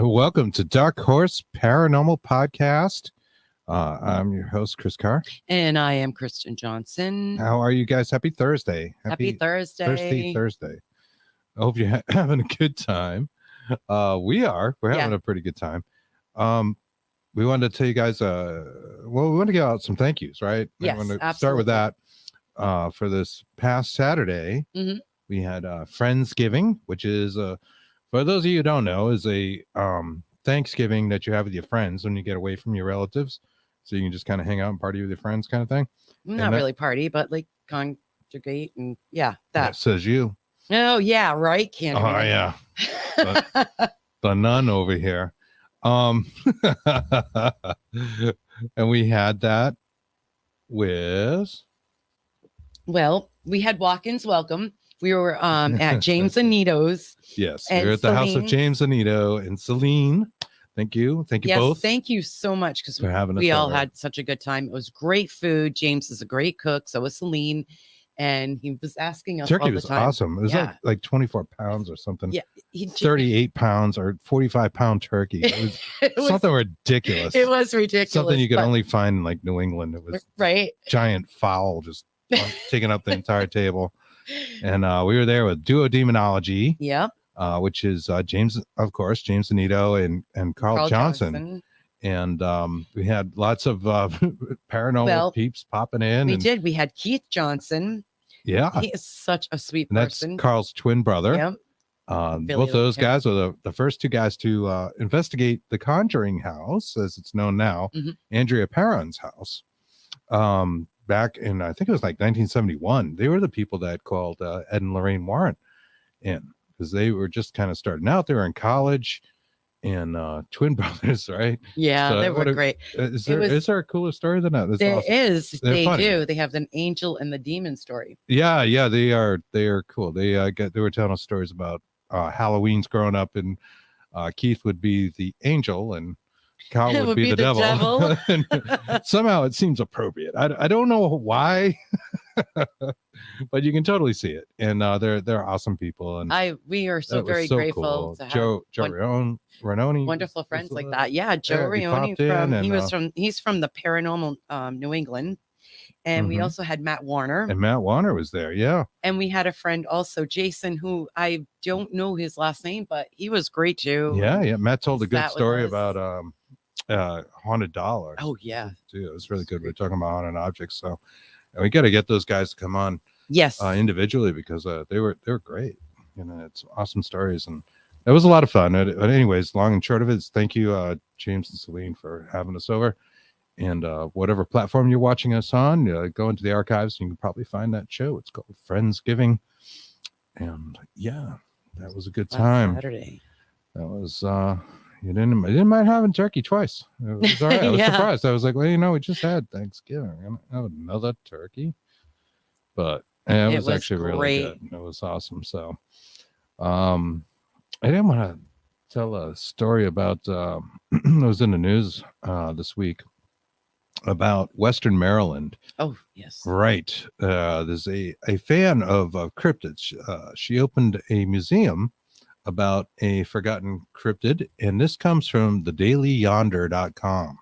Welcome to Dark Horse Paranormal Podcast. I'm your host, Chris Carr. And I am Kristen Johnson. How are you guys? Happy Thursday. Happy Thursday. Thursday. I hope you're having a good time. We're having a pretty good time. We wanted to tell you guys, we want to give out some thank yous, right? Yes, I want to absolutely. start with that. For this past Saturday, we had Friendsgiving, which is for those of you who don't know, is a Thanksgiving that you have with your friends when you get away from your relatives. So you can just kind of hang out and party with your friends kind of thing. Not really party, but like conjugate and that. Says you. Oh, yeah, right. Can't. Oh, yeah. The nun over here. And we had that with... Well, we had walk-ins welcome. We were at James Anito's. Yes, we were at the house of James Anito and Celine. Thank you. Thank you both. Thank you so much because having us we all over. had such a good time. It was great food. James is a great cook. So was Celine. And he was asking us Turkey all the was time. awesome. It was like 24 pounds or something. Yeah. 38 pounds or 45-pound turkey. It was something ridiculous. It was ridiculous. Something you could only find in like New England. It was right. Giant fowl just taking up the entire table. And we were there with Duo Demonology. Yep. Which is James, of course, James Anito and Carl Johnson. And we had lots of paranormal peeps popping in. We did. We had Keith Johnson. Yeah. He is such a sweet person. That's Carl's twin brother. Yep. Both those guys are the first two guys to investigate the Conjuring house, as it's known now, Andrea Perron's house. Back in, I think it was like 1971. They were the people that called Ed and Lorraine Warren in because they were just kind of starting out. They were in college and twin brothers, right? Yeah, so they were great. Is there a cooler story than that? There awesome. Is. They do. They have an angel and the demon story. Yeah, they are cool. They were telling us stories about Halloween's growing up, and Keith would be the angel and Carl would be the devil. And somehow it seems appropriate. I don't know why, but you can totally see it. And they're awesome people. And we are so very grateful cool. to have Joe Ranoni, wonderful friends like that. Yeah, Joe Ranoni he's from the Paranormal New England. And we also had Matt Warner. And Matt Warner was there, yeah. And we had a friend also, Jason, who I don't know his last name, but he was great too. Yeah. Matt told a good story about haunted dollars. Oh, yeah. Dude, it was really good. We were talking about haunted objects. So we got to get those guys to come on individually because they were great. You know, it's awesome stories. And it was a lot of fun. But anyways, long and short of it is thank you, James and Celine, for having us over. And whatever platform you're watching us on, go into the archives and you can probably find that show. It's called Friendsgiving. And yeah, that was a good time. Saturday. That was you didn't mind having turkey twice. It was all right. I was surprised. I was like, well, we just had Thanksgiving. I'm gonna have another turkey. But it was actually really good. It was awesome. So I didn't want to tell a story about it was in the news this week about Western Maryland. Oh, yes. Right. There's a fan of cryptids. She opened a museum about a forgotten cryptid, and this comes from the dailyyonder.com.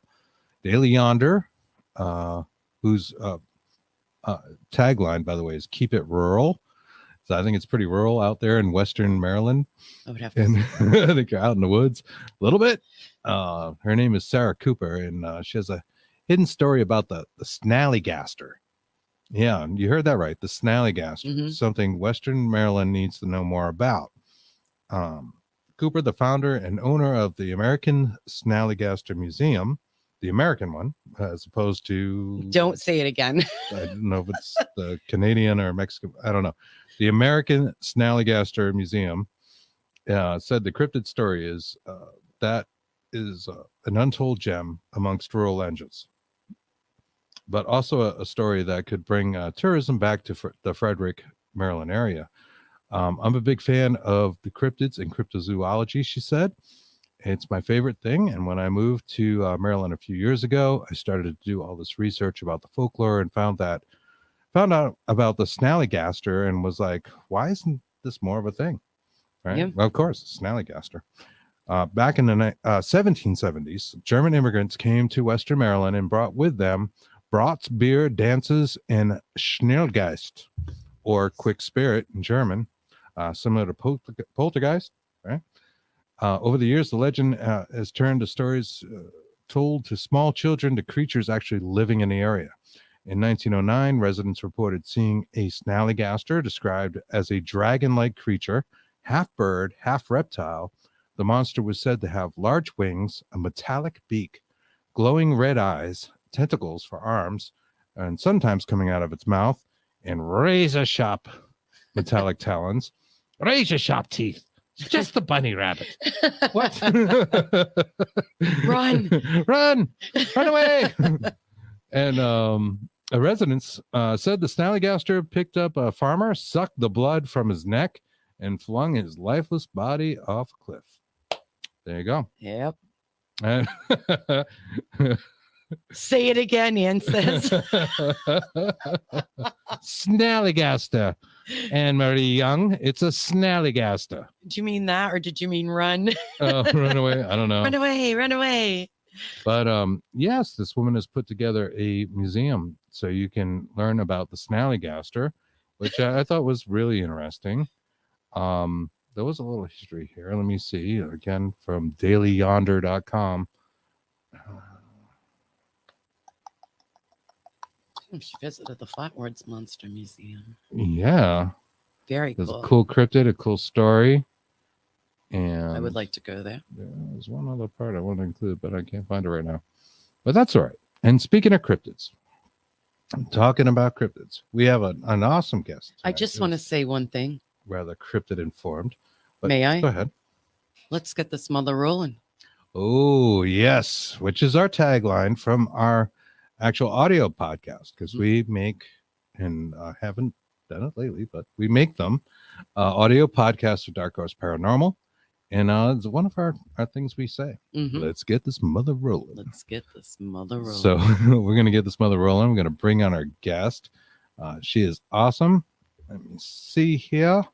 Daily Yonder, whose tagline, by the way, is keep it rural. So I think it's pretty rural out there in Western Maryland. I would have to I think you're out in the woods a little bit. Her name is Sarah Cooper, and she has a hidden story about the snallygaster. Yeah, you heard that right. The snallygaster, something Western Maryland needs to know more about. Cooper, the founder and owner of the American Snallygaster Museum, the American one, as opposed to... Don't say it again. I don't know if it's the Canadian or Mexican. I don't know. The American Snallygaster Museum said the cryptid story is that is an untold gem amongst rural legends, but also a story that could bring tourism back to the Frederick, Maryland area. I'm a big fan of the cryptids and cryptozoology, she said. It's my favorite thing. And when I moved to Maryland a few years ago, I started to do all this research about the folklore and found out about the snallygaster and was like, why isn't this more of a thing? Right. Yeah. Well, of course, snallygaster. Back in the 1770s, German immigrants came to Western Maryland and brought with them brats, beer, dances, and Schnellgeist, or quick spirit in German, similar to poltergeist, right? Over the years, the legend has turned to stories told to small children to creatures actually living in the area. In 1909, residents reported seeing a snallygaster described as a dragon-like creature, half bird, half reptile. The monster was said to have large wings, a metallic beak, glowing red eyes, tentacles for arms, and sometimes coming out of its mouth, and razor-sharp metallic talons, razor-sharp teeth. It's just the bunny rabbit. What? Run. Run away. And a residents said the snallygaster picked up a farmer, sucked the blood from his neck, and flung his lifeless body off a cliff. There you go. Yep. And Say it again, Ann says. snallygaster. Anne Marie Young, it's a snallygaster. Did you mean that, or did you mean run? Run away? I don't know. Run away, run away. But yes, this woman has put together a museum so you can learn about the snallygaster, which I thought was really interesting. There was a little history here. Let me see. Again, from dailyyonder.com. She visited the Flatwoods Monster Museum. Yeah. Very There's cool. a cool cryptid, a cool story. And I would like to go there. There's one other part I want to include, but I can't find it right now. But that's all right. And speaking of cryptids, talking about cryptids, we have an awesome guest I tonight. just want to say one thing. Rather cryptid informed. But May I? Go ahead. Let's get this mother rolling. Oh, yes, which is our tagline from our actual audio podcast, because we make, and haven't done it lately, but we make them audio podcasts of Dark Horse Paranormal. And it's one of our things we say. Let's get this mother rolling. Let's get this mother rolling. So we're going to get this mother rolling. We're going to bring on our guest. She is awesome. Let me see here.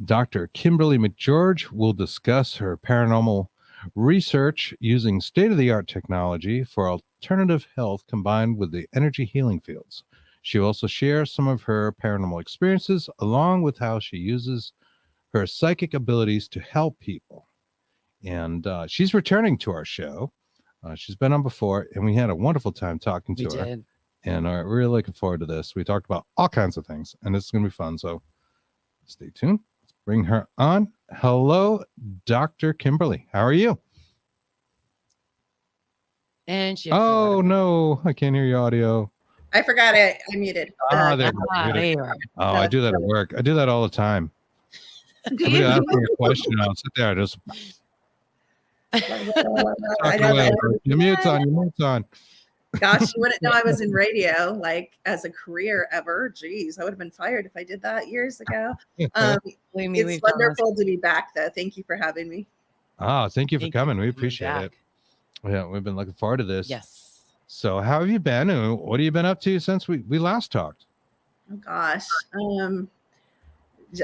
Dr. Kimberly McGeorge will discuss her paranormal research using state-of-the-art technology for alternative health combined with the energy healing fields. She will also share some of her paranormal experiences along with how she uses her psychic abilities to help people. And she's returning to our show. She's been on before, and we had a wonderful time talking to her. Did. And we're really looking forward to this. We talked about all kinds of things, and it's going to be fun. So stay tuned. Let's bring her on. Hello, Dr. Kimberly. How are you? And she. Oh, no. I can't hear your audio. I forgot I muted. There there you are. Oh, I do that at work. I do that all the time. Somebody asks me a question, I'll sit there and just talk away. Your mute's on. Your mute's on. Gosh, you wouldn't know I was in radio like as a career ever. Jeez, I would have been fired if I did that years ago. Believe me, It's wonderful to be back, though. Thank you for having me. Thank you for coming. We coming appreciate back. it. Yeah, we've been looking forward to this. Yes. So how have you been? And what have you been up to since we last talked? Oh gosh.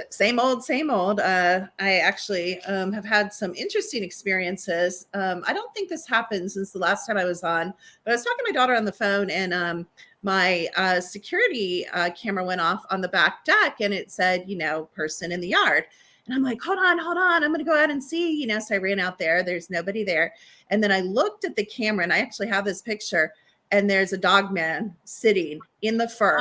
Same old, same old. I actually have had some interesting experiences. I don't think this happened since the last time I was on, but I was talking to my daughter on the phone, and my security camera went off on the back deck, and it said, person in the yard. And I'm like, hold on. I'm going to go out and see, so I ran out there. There's nobody there. And then I looked at the camera, and I actually have this picture, and there's a dog man sitting in the fur.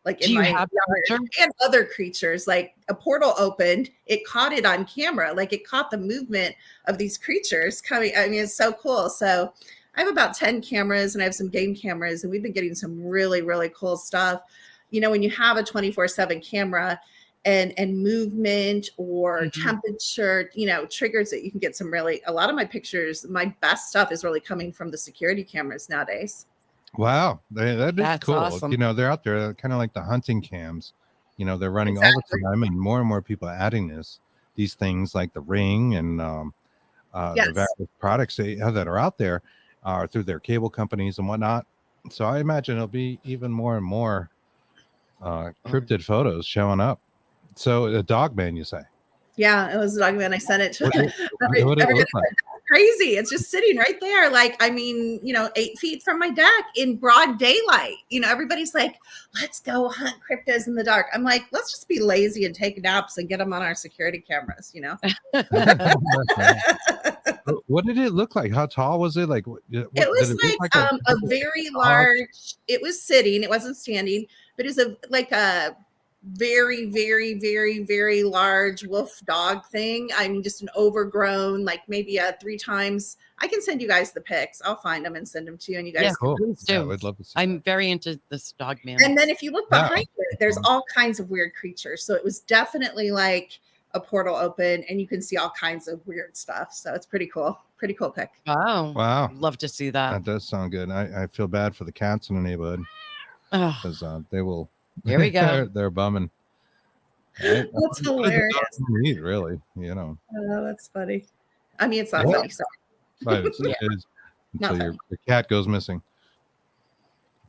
Like in my yard, and other creatures. Like a portal opened, it caught it on camera, like it caught the movement of these creatures coming. I mean, it's so cool. So I have about 10 cameras, and I have some game cameras, and we've been getting some really, really cool stuff. When you have a 24/7 camera and movement or temperature, triggers that you can get some a lot of my pictures, my best stuff is really coming from the security cameras nowadays. Wow, that is cool. Awesome. They're out there kind of like the hunting cams. They're running all the time, and more people are adding these things like the Ring and the various products that are out there through their cable companies and whatnot. So I imagine it'll be even more and more cryptid photos showing up. So a dog man, you say? Yeah, it was a dog man. I sent it to What did it everybody. look like? Crazy. It's just sitting right there. Like, I mean, 8 feet from my deck in broad daylight. Everybody's like, let's go hunt cryptids in the dark. I'm like, let's just be lazy and take naps and get them on our security cameras, What did it look like? How tall was it? Like, it was like a very large, it was sitting, it wasn't standing, but it was a very, very, very, very large wolf dog thing. I mean, just an overgrown, like maybe 3 times. I can send you guys the pics. I'll find them and send them to you, and you guys. Yeah, cool. please do. Yeah, I would love to see I'm that. very into this dog man. And then if you look behind it, there's all kinds of weird creatures. So it was definitely like a portal open, and you can see all kinds of weird stuff. So it's pretty cool. Pretty cool pic. Wow. Love to see that. That does sound good. I feel bad for the cats in the neighborhood because they will. Here we go. they're bumming. Right? That's hilarious. Neat, really, Oh, that's funny. I mean, it's not funny. Sorry. But it is Not until funny. your cat goes missing.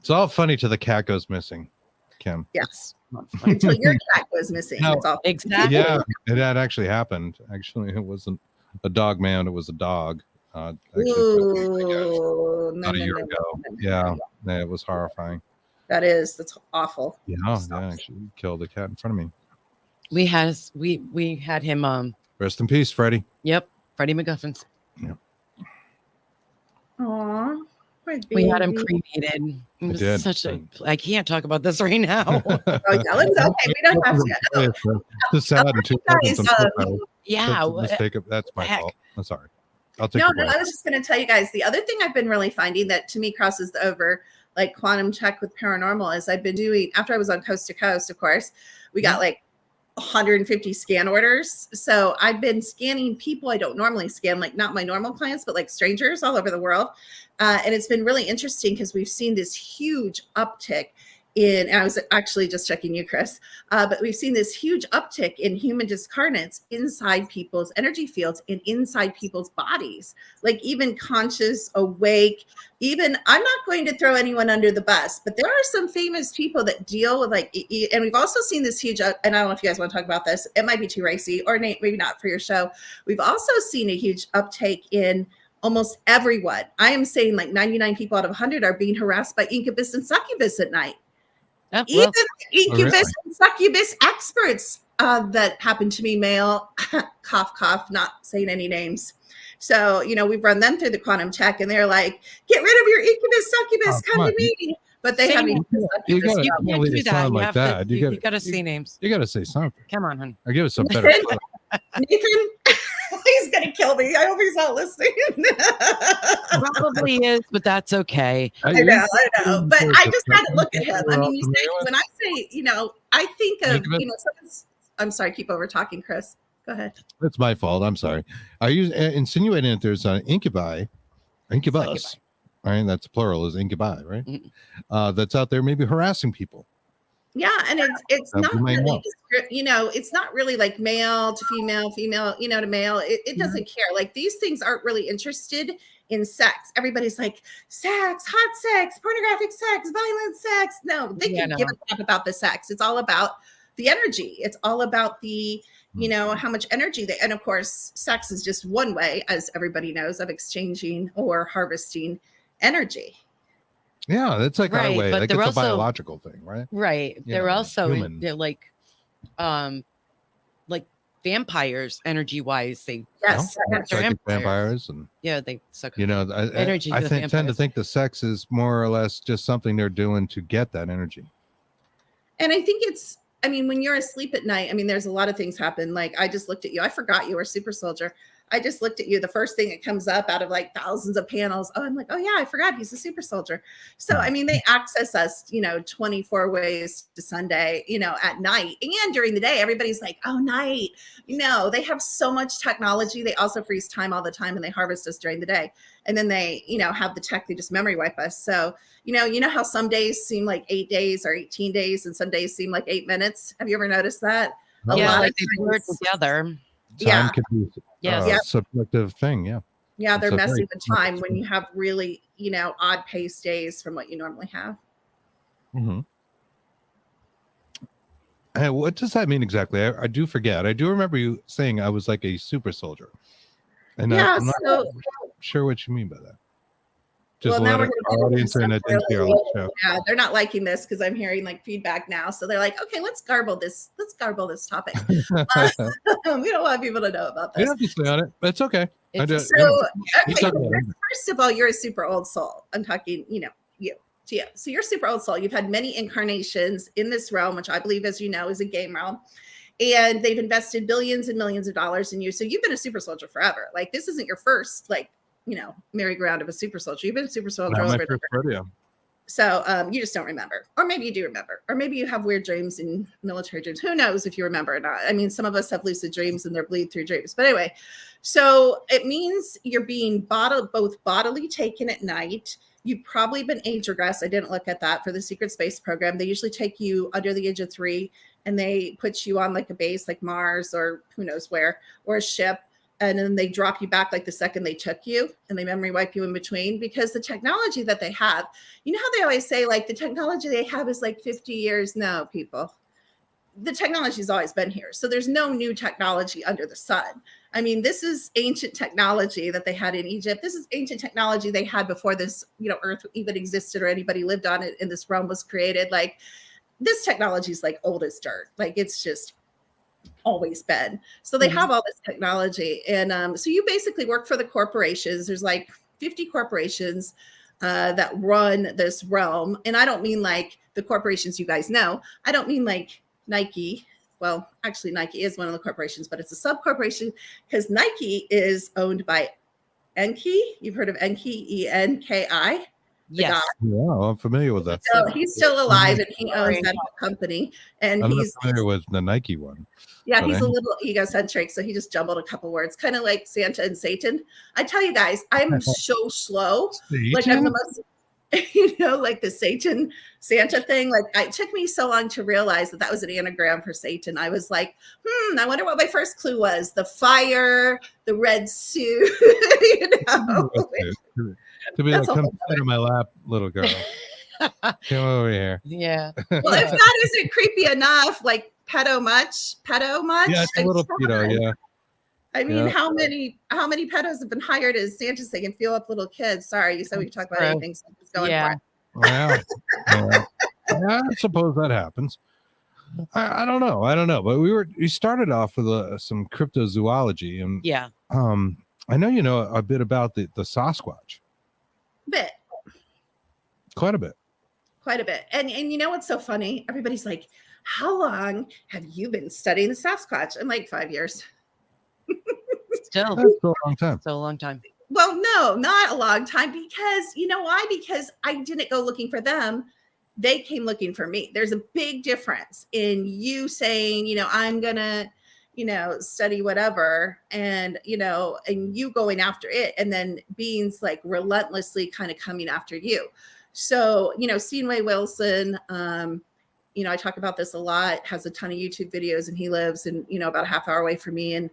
It's all funny till the cat goes missing, Kim. Yes. Until your cat goes missing. No, That's all. exactly. Yeah, it had actually happened. Actually, it wasn't a dog man; it was a dog. Ooh, About a year ago. Yeah, it was horrifying. That's awful. Yeah, she killed a cat in front of me. We had him. Rest in peace, Freddie. Yep, Freddie McGuffins. Yep. Aw, we had him cremated. It was such a. I can't talk about this right now. Oh, yeah, it's okay. We don't have to. It's sad in 2 seconds. Yeah, that's my fault. I'm sorry. I'll take No, it. I was just going to tell you guys the other thing I've been really finding that to me crosses over like quantum check with paranormal is I've been doing after I was on Coast to Coast, of course, we got like 150 scan orders. So I've been scanning people I don't normally scan, like not my normal clients, but like strangers all over the world. And it's been really interesting because we've seen this huge uptick and I was actually just checking you, Chris, but we've seen this huge uptick in human discarnates inside people's energy fields and inside people's bodies, like even conscious, awake, even, I'm not going to throw anyone under the bus, but there are some famous people that deal with and we've also seen this huge, and I don't know if you guys want to talk about this, it might be too racy or maybe not for your show. We've also seen a huge uptake in almost everyone. I am saying like 99 people out of 100 are being harassed by incubus and succubus at night. Even incubus and succubus experts that happen to be male, cough, cough, not saying any names. So, we've run them through the quantum check and they're like, get rid of your incubus, succubus, come to me. But they haven't. You can't do that. Like that. You got to say names. You got to say something. Come on, honey. I give us some better. Nathan, he's going to kill me. I hope he's not listening. Probably is, but that's okay. I know. But I just had to look at him. I mean, when I say, I think of, I'm sorry, keep over talking, Chris. Go ahead. That's my fault. I'm sorry. Are you insinuating that there's an incubus? Right? That's plural is incubi, right? Mm-hmm. That's out there maybe harassing people. Yeah, and it's not really, it's not really like male to female, female, to male. It doesn't care. Like these things aren't really interested in sex. Everybody's like sex, hot sex, pornographic sex, violent sex. No, they can give a crap about the sex. It's all about the energy. It's all about the, how much energy they, and of course, sex is just one way, as everybody knows, of exchanging or harvesting energy. Yeah, that's like our way. But like it's also a biological thing, right? Right. They're also like vampires, energy wise. They vampires and they suck. Energy. I tend to think the sex is more or less just something they're doing to get that energy. And I think when you're asleep at night, there's a lot of things happen. Like I just looked at you. I forgot you were a super soldier. I just looked at you. The first thing that comes up out of like thousands of panels. Oh, I'm like, oh yeah, I forgot he's a super soldier. So, they access us, 24 ways to Sunday, at night and during the day. Everybody's like, oh, night. They have so much technology. They also freeze time all the time and they harvest us during the day. And then they, have the tech, they just memory wipe us. So, how some days seem like 8 days or 18 days and some days seem like 8 minutes. Have you ever noticed that? A lot of they blur together. Time can be a subjective thing. Yeah, they're messing with time when you have really, odd pace days from what you normally have. Mm-hmm. What does that mean exactly? I do forget. I do remember you saying I was like a super soldier. And I'm not sure what you mean by that. Just now let our audience in at NPR show. Yeah, they're not liking this because I'm hearing like feedback now. So they're like, okay, let's garble this topic. We don't want people to know about this. You don't have to stay on it. That's okay. First of all, you're a super old soul. I'm talking, you. So you're a super old soul. You've had many incarnations in this realm, which I believe, as you know, is a game realm. And they've invested billions and millions of dollars in you. So you've been a super soldier forever. Like, this isn't your first, merry-go-round of a super soldier. You've been a super soldier over and over. So you just don't remember. Or maybe you do remember. Or maybe you have weird dreams and military dreams. Who knows if you remember or not? I mean, some of us have lucid dreams and they're bleed through dreams. But anyway, so it means you're being both bodily taken at night. You've probably been age regressed. I didn't look at that for the secret space program. They usually take you under the age of 3 and they put you on like a base like Mars or who knows where, or a ship. And then they drop you back like the second they took you, and they memory wipe you in between, because the technology that they have, you know how they always say like the technology they have is like 50 years. No, people, the technology's always been here. So there's no new technology under the sun. I mean, this is ancient technology that they had in Egypt. This is ancient technology they had before this, Earth even existed or anybody lived on it and this realm was created. Like, this technology is like old as dirt. Like, it's just always been. So they have all this technology. And so you basically work for the corporations. There's like 50 corporations that run this realm. And I don't mean like the corporations you guys know. I don't mean like Nike. Well, actually, Nike is one of the corporations, but it's a sub-corporation because Nike is owned by Enki. You've heard of Enki, Enki? Yes. Yeah, I'm familiar with that. So he's still alive and he owns that company. And I'm not familiar with the Nike one. Yeah, he's a little egocentric, so he just jumbled a couple words, kind of like Santa and Satan. I tell you guys, I'm so slow. Satan? Like, I'm the most, like the Santa thing. Like, it took me so long to realize that was an anagram for Satan. I was like, I wonder what my first clue was. The fire, the red suit, To be like, come sit in my lap, little girl. Come over here. Yeah. Well, if that isn't creepy enough, like pedo much? Yeah, it's a little pedo, yeah. I mean, how many pedos have been hired as Santa so they can feel up little kids? Sorry, you said we could talk about anything. So I'm just going for it. Well, I suppose that happens. I don't know. But we started off with some cryptozoology, and I know you know a bit about the Sasquatch. Bit. Quite a bit. And you know what's so funny? Everybody's like, how long have you been studying the Sasquatch? I'm like, 5 years. Still a long time. Still a long time. Well, no, not a long time, because you know why? Because I didn't go looking for them. They came looking for me. There's a big difference in you saying, I'm gonna, study whatever, and and you going after it, and then beings like relentlessly kind of coming after you. So, Steinway Wilson, I talk about this a lot, has a ton of YouTube videos, and he lives in, about a half hour away from me. And,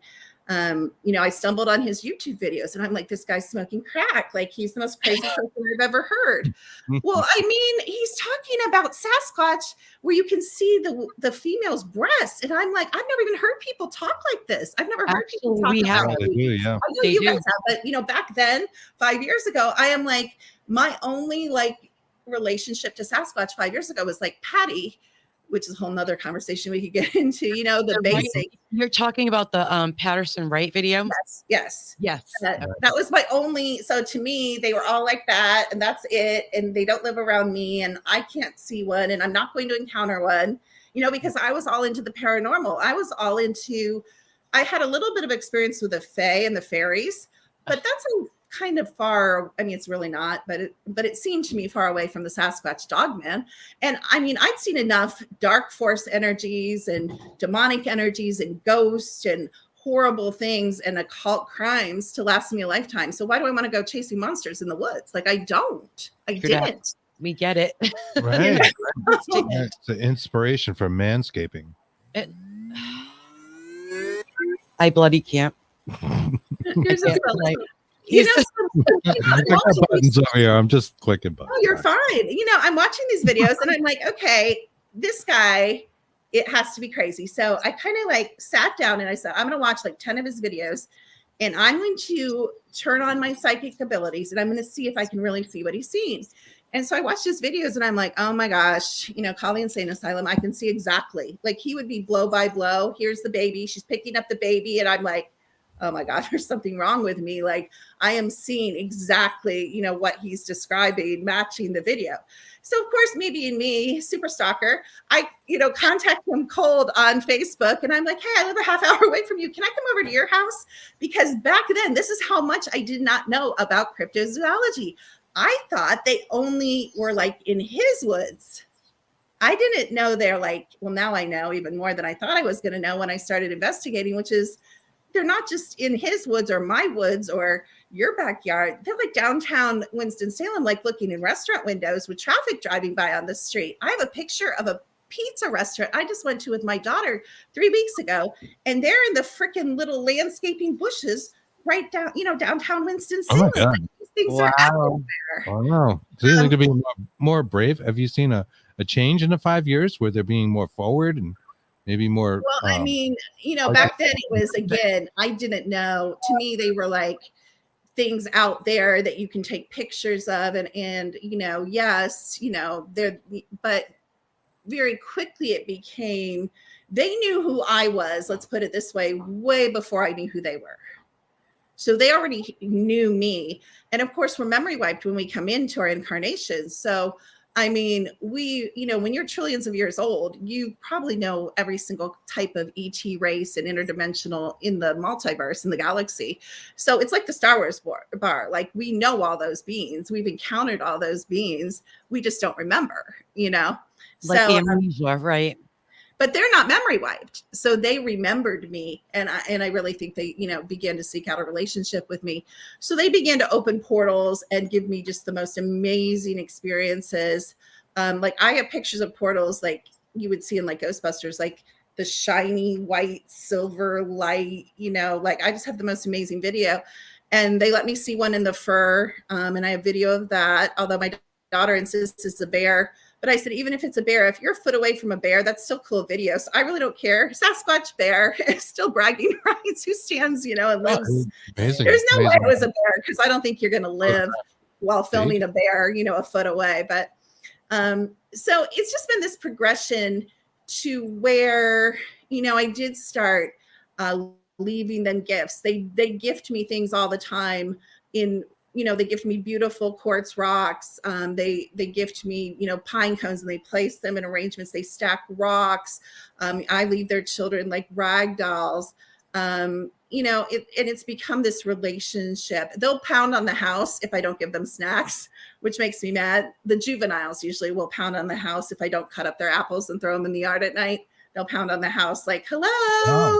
I stumbled on his YouTube videos, and I'm like, this guy's smoking crack. Like, he's the most crazy person I've ever heard. Well, I mean, he's talking about Sasquatch where you can see the female's breast. And I'm like, I've never even heard people talk like this. I've never heard people talk about it. Yeah. I know you guys have, but back then, 5 years ago, I am like, my only like relationship to Sasquatch 5 years ago was like Patty, which is a whole nother conversation we could get into, the basic. You're talking about the Patterson Wright video? Yes. That was my only, so to me, they were all like that, and that's it. And they don't live around me, and I can't see one, and I'm not going to encounter one, because I was all into the paranormal. I had a little bit of experience with the fae and the fairies, but that's kind of far. I mean, it's really not, but it seemed to me far away from the Sasquatch dogman. And I mean, I'd seen enough dark force energies and demonic energies and ghosts and horrible things and occult crimes to last me a lifetime. So why do I want to go chasing monsters in the woods? Like, I didn't. We get it. Right. It's the inspiration for manscaping. I bloody can't. Here's a buttons over here. I'm just clicking buttons. Oh, you're fine. I'm watching these videos and I'm like, okay, this guy it has to be crazy. So I kind of like sat down and I said, I'm going to watch like 10 of his videos, and I'm going to turn on my psychic abilities, and I'm going to see if I can really see what he's seeing. And so I watched his videos, and I'm like, oh my gosh, call the insane asylum. I can see exactly, like, he would be blow by blow. Here's the baby. She's picking up the baby. And I'm like, oh my God, there's something wrong with me. Like, I am seeing exactly, what he's describing, matching the video. So of course, me being me, super stalker, I, contact him cold on Facebook, and I'm like, hey, I live a half hour away from you. Can I come over to your house? Because back then, this is how much I did not know about cryptozoology. I thought they only were like in his woods. I didn't know they're like, well, now I know even more than I thought I was going to know when I started investigating, which is they're not just in his woods or my woods or your backyard. They're like downtown Winston-Salem, like looking in restaurant windows with traffic driving by on the street. I have a picture of a pizza restaurant I just went to with my daughter 3 weeks ago, and they're in the freaking little landscaping bushes right down, downtown Winston-Salem. Oh my God. These things are everywhere. Oh no. So you think to be more brave? Have you seen a change in the 5 years where they're being more forward and maybe more? Well, I mean, back then it was, again, I didn't know. To me, they were like things out there that you can take pictures of, and yes, they're, but very quickly it became, they knew who I was, let's put it this way before I knew who they were. So they already knew me. And of course, we're memory wiped when we come into our incarnations. So, I mean, we, when you're trillions of years old, you probably know every single type of ET race and interdimensional in the multiverse, in the galaxy. So it's like the Star Wars bar. Like, we know all those beings. We've encountered all those beings. We just don't remember, Like so, the amnesia, right? but they're not memory wiped. So they remembered me. And I really think they, began to seek out a relationship with me. So they began to open portals and give me just the most amazing experiences. Like, I have pictures of portals like you would see in like Ghostbusters, like the shiny white silver light, like I just have the most amazing video. And they let me see one in the fur. And I have video of that, although my daughter insists it's a bear. But I said, even if it's a bear, if you're a foot away from a bear, that's still cool video. So I really don't care. Sasquatch bear is still bragging rights. Who stands, and lives. Amazing. There's no way it was a bear, because I don't think you're going to live while filming a bear, a foot away. But so it's just been this progression to where, I did start leaving them gifts. They gift me things all the time they gift me beautiful quartz rocks. They gift me, pine cones, and they place them in arrangements. They stack rocks. I leave their children like rag dolls. And it's become this relationship. They'll pound on the house if I don't give them snacks, which makes me mad. The juveniles usually will pound on the house if I don't cut up their apples and throw them in the yard at night. They'll pound on the house like, hello,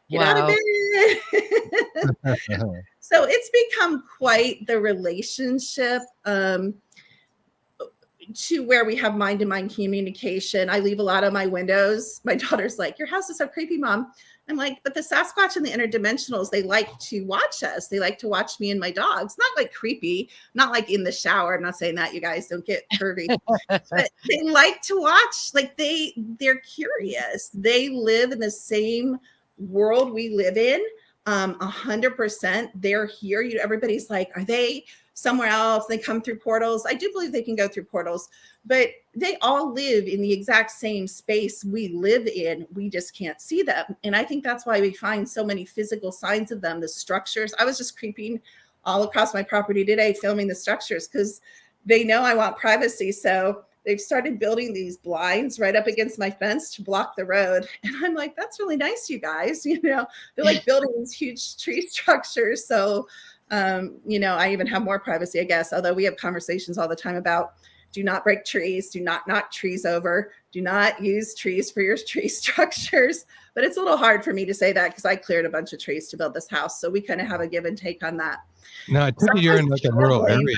get out of bed. So it's become quite the relationship to where we have mind-to-mind communication. I leave a lot on my windows. My daughter's like, your house is so creepy, Mom. I'm like, but the Sasquatch and the interdimensionals, they like to watch us. They like to watch me and my dogs. Not like creepy, not like in the shower. I'm not saying that, you guys, don't get pervy. But they like to watch. Like, they're curious. They live in the same world we live in. 100%. They're here. Everybody's like, are they somewhere else? They come through portals. I do believe they can go through portals, but they all live in the exact same space we live in. We just can't see them. And I think that's why we find so many physical signs of them, the structures. I was just creeping all across my property today, filming the structures, because they know I want privacy. So they've started building these blinds right up against my fence to block the road. And I'm like, that's really nice, you guys. They're like building these huge tree structures. So, I even have more privacy, I guess, although we have conversations all the time about do not break trees, do not knock trees over, do not use trees for your tree structures. But it's a little hard for me to say that because I cleared a bunch of trees to build this house. So we kind of have a give and take on that. Now, I think you're in like a rural area.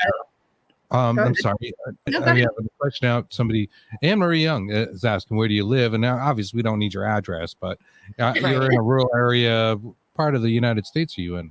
I'm sorry. No, I have a question out. Somebody, Anne Marie Young is asking, where do you live? And now, obviously, we don't need your address, but you're in a rural area. Part of the United States are you in?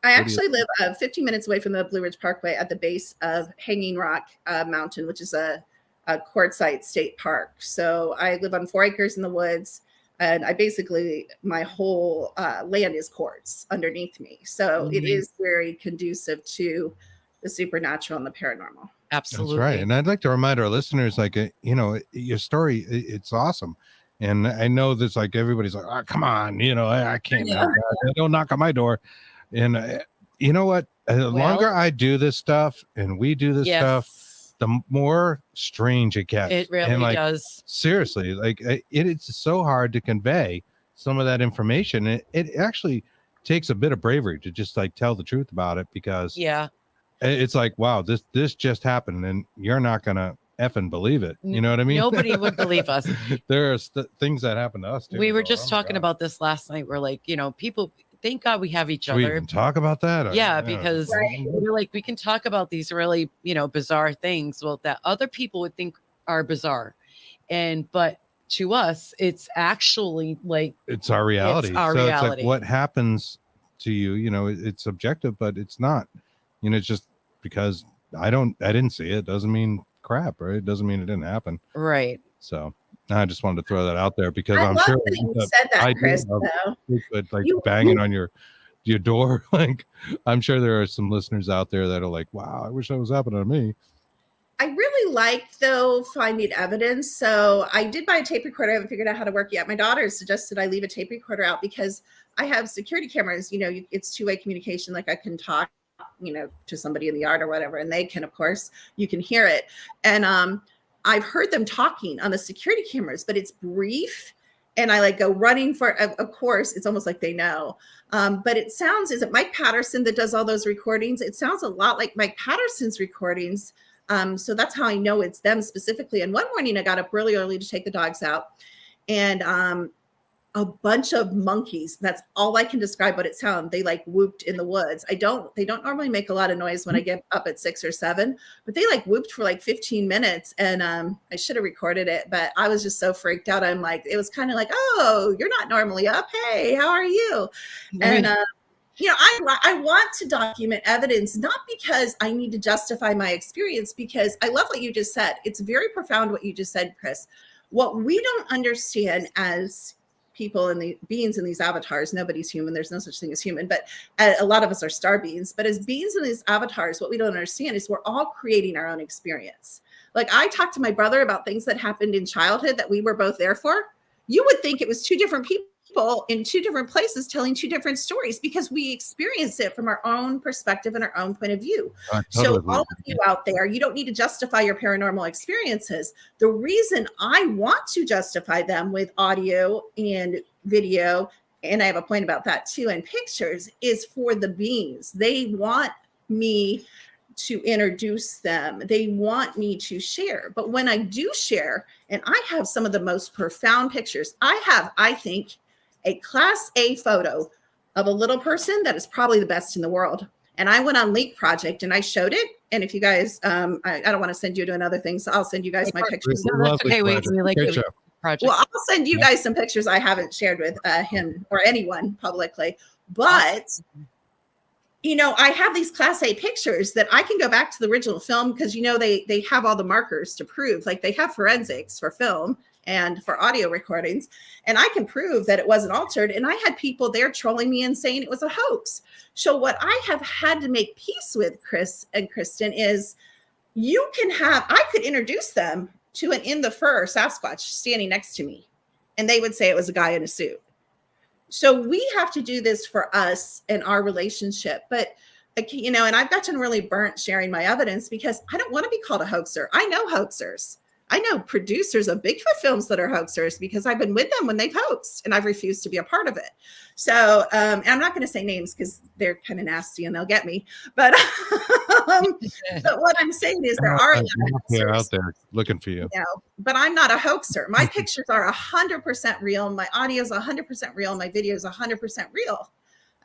I actually live 15 minutes away from the Blue Ridge Parkway at the base of Hanging Rock Mountain, which is a Quartzsite State Park. So I live on 4 acres in the woods, and I basically, my whole land is quartz underneath me. So it is very conducive to the supernatural and the paranormal. Absolutely. That's right. And I'd like to remind our listeners, like, you know, your story, it's awesome. And I know this, like, everybody's like, oh, come on, you know, I can't have that. Don't knock on my door. And you know what? The longer I do this stuff and we do this stuff, the more strange it gets. It really and, like, does. Seriously, like, it's so hard to convey some of that information. It actually takes a bit of bravery to just, like, tell the truth about it, because it's like, wow, this just happened, and you're not gonna effing believe it. You know what I mean? Nobody would believe us. There are things that happen to us too. We were just talking about this last night. We're like, you know, people, thank God we have each Should other. we even talk about that? Yeah, because we're like, we can talk about these really, you know, bizarre things, well, that other people would think are bizarre, but to us, it's actually like, it's our reality. It's our so reality. It's like, what happens to you, you know, it's subjective, but it's not, you know, it's just because I didn't see it doesn't mean crap, right? It doesn't mean it didn't happen. Right. So I just wanted to throw that out there, because I'm sure that you said that, Chris, like banging on your door. Like, I'm sure there are some listeners out there that are like, wow, I wish that was happening to me. I really like, though, finding evidence. So I did buy a tape recorder. I haven't figured out how to work yet. My daughter suggested I leave a tape recorder out because I have security cameras. You know, it's two-way communication. Like, I can talk, you know, to somebody in the yard or whatever, and they can, of course, you can hear it. And I've heard them talking on the security cameras, but it's brief. And I like go running for, of course, it's almost like they know. But it sounds, is it Mike Patterson that does all those recordings? It sounds a lot like Mike Patterson's recordings. So that's how I know it's them specifically. And one morning I got up really early to take the dogs out, and a bunch of monkeys. That's all I can describe what it sounded. They like whooped in the woods. They don't normally make a lot of noise when I get up at 6 or 7, but they like whooped for like 15 minutes. And I should have recorded it, but I was just so freaked out. I'm like, it was kind of like, oh, you're not normally up. Hey, how are you? And you know, I want to document evidence, not because I need to justify my experience, because I love what you just said. It's very profound what you just said, Chris. What we don't understand as people and the beings in these avatars, nobody's human, there's no such thing as human, but a lot of us are star beings. But as beings in these avatars, what we don't understand is we're all creating our own experience. Like, I talked to my brother about things that happened in childhood that we were both there for. You would think it was two different people in two different places telling two different stories, because we experience it from our own perspective and our own point of view. So all of you out there, you don't need to justify your paranormal experiences. The reason I want to justify them with audio and video, and I have a point about that too, and pictures, is for the beings. They want me to introduce them. They want me to share. But when I do share, and I have some of the most profound pictures, I think, a class A photo of a little person that is probably the best in the world. And I went on Leak Project and I showed it. And if you guys, I don't want to send you to another thing, so I'll send you guys my pictures. Okay, wait, we like the project. Well, I'll send you guys some pictures I haven't shared with him or anyone publicly. But, you know, I have these class A pictures that I can go back to the original film, because, you know, they have all the markers to prove, like they have forensics for film and for audio recordings, and I can prove that it wasn't altered. And I had people there trolling me and saying it was a hoax. So what I have had to make peace with, Chris and Kristen, is I could introduce them to an in the fur Sasquatch standing next to me, and they would say it was a guy in a suit. So we have to do this for us and our relationship. But, you know, and I've gotten really burnt sharing my evidence, because I don't want to be called a hoaxer. I know hoaxers. I know producers of Bigfoot films that are hoaxers, because I've been with them when they've hoaxed, and I've refused to be a part of it. So and I'm not going to say names because they're kind of nasty and they'll get me. But, but what I'm saying is there are out there looking for you. You know, but I'm not a hoaxer. My pictures are 100% real. My audio is 100% real. My video is 100% real.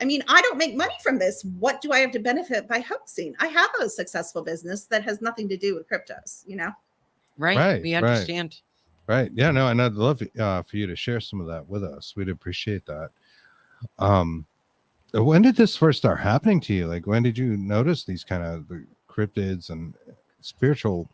I mean, I don't make money from this. What do I have to benefit by hoaxing? I have a successful business that has nothing to do with cryptos, you know? Right. We understand. Right. Yeah, no, and I'd love for you to share some of that with us. We'd appreciate that. When did this first start happening to you? Like, when did you notice these kind of the cryptids and spiritual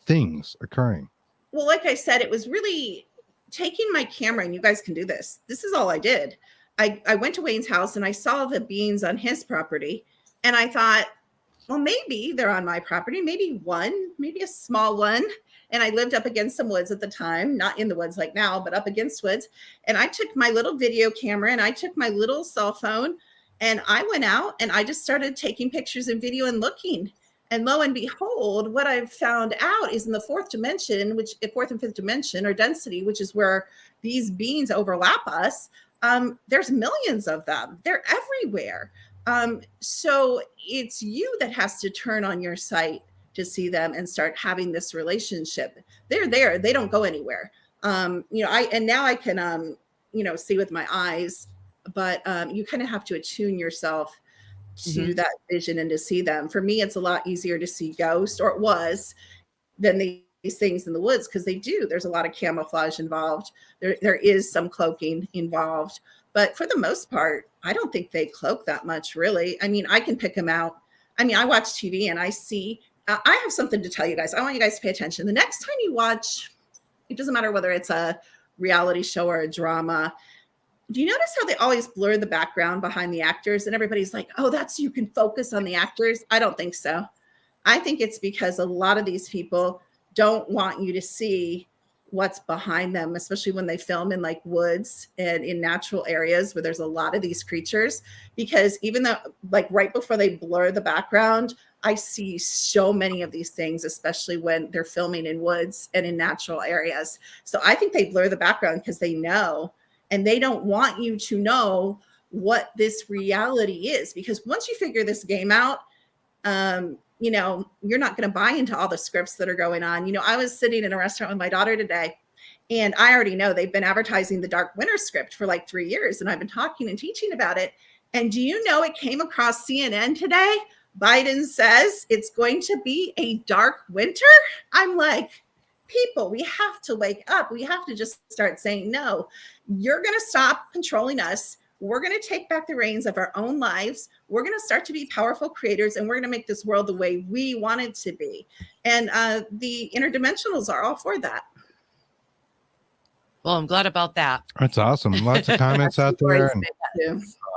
things occurring? Well, like I said, it was really taking my camera, and you guys can do this. This is all I did. I went to Wayne's house and I saw the beans on his property. And I thought, well, maybe they're on my property, maybe a small one. And I lived up against some woods at the time, not in the woods like now, but up against woods. And I took my little video camera and I took my little cell phone and I went out and I just started taking pictures and video and looking. And lo and behold, what I've found out is in the fourth dimension, fourth and fifth dimension or density, which is where these beings overlap us. There's millions of them. They're everywhere. So it's you that has to turn on your sight to see them and start having this relationship. They're there. They don't go anywhere. Now I can, see with my eyes, but you kind of have to attune yourself to that vision and to see them. For me, it's a lot easier to see ghosts, or it was, than these things in the woods, because there's a lot of camouflage involved. There is some cloaking involved, but for the most part, I don't think they cloak that much, really. I mean, I can pick them out. I mean, I watch TV and I see, I have something to tell you guys. I want you guys to pay attention. The next time you watch, it doesn't matter whether it's a reality show or a drama, do you notice how they always blur the background behind the actors? And everybody's like, oh, that's, you can focus on the actors. I don't think so. I think it's because a lot of these people don't want you to see what's behind them, especially when they film in like woods and in natural areas where there's a lot of these creatures. Because even though, like, right before they blur the background, I see so many of these things, especially when they're filming in woods and in natural areas. So I think they blur the background because they know, and they don't want you to know what this reality is. Because once you figure this game out, you're not going to buy into all the scripts that are going on. I was sitting in a restaurant with my daughter today, and I already know they've been advertising the Dark Winter script for like 3 years. And I've been talking and teaching about it. And do you know, it came across CNN today? Biden says it's going to be a dark winter. I'm like, people, we have to wake up. We have to just start saying, no, you're going to stop controlling us. We're going to take back the reins of our own lives. We're going to start to be powerful creators, and we're going to make this world the way we want it to be. And the interdimensionals are all for that. Well, I'm glad about that. That's awesome. Lots of comments out there.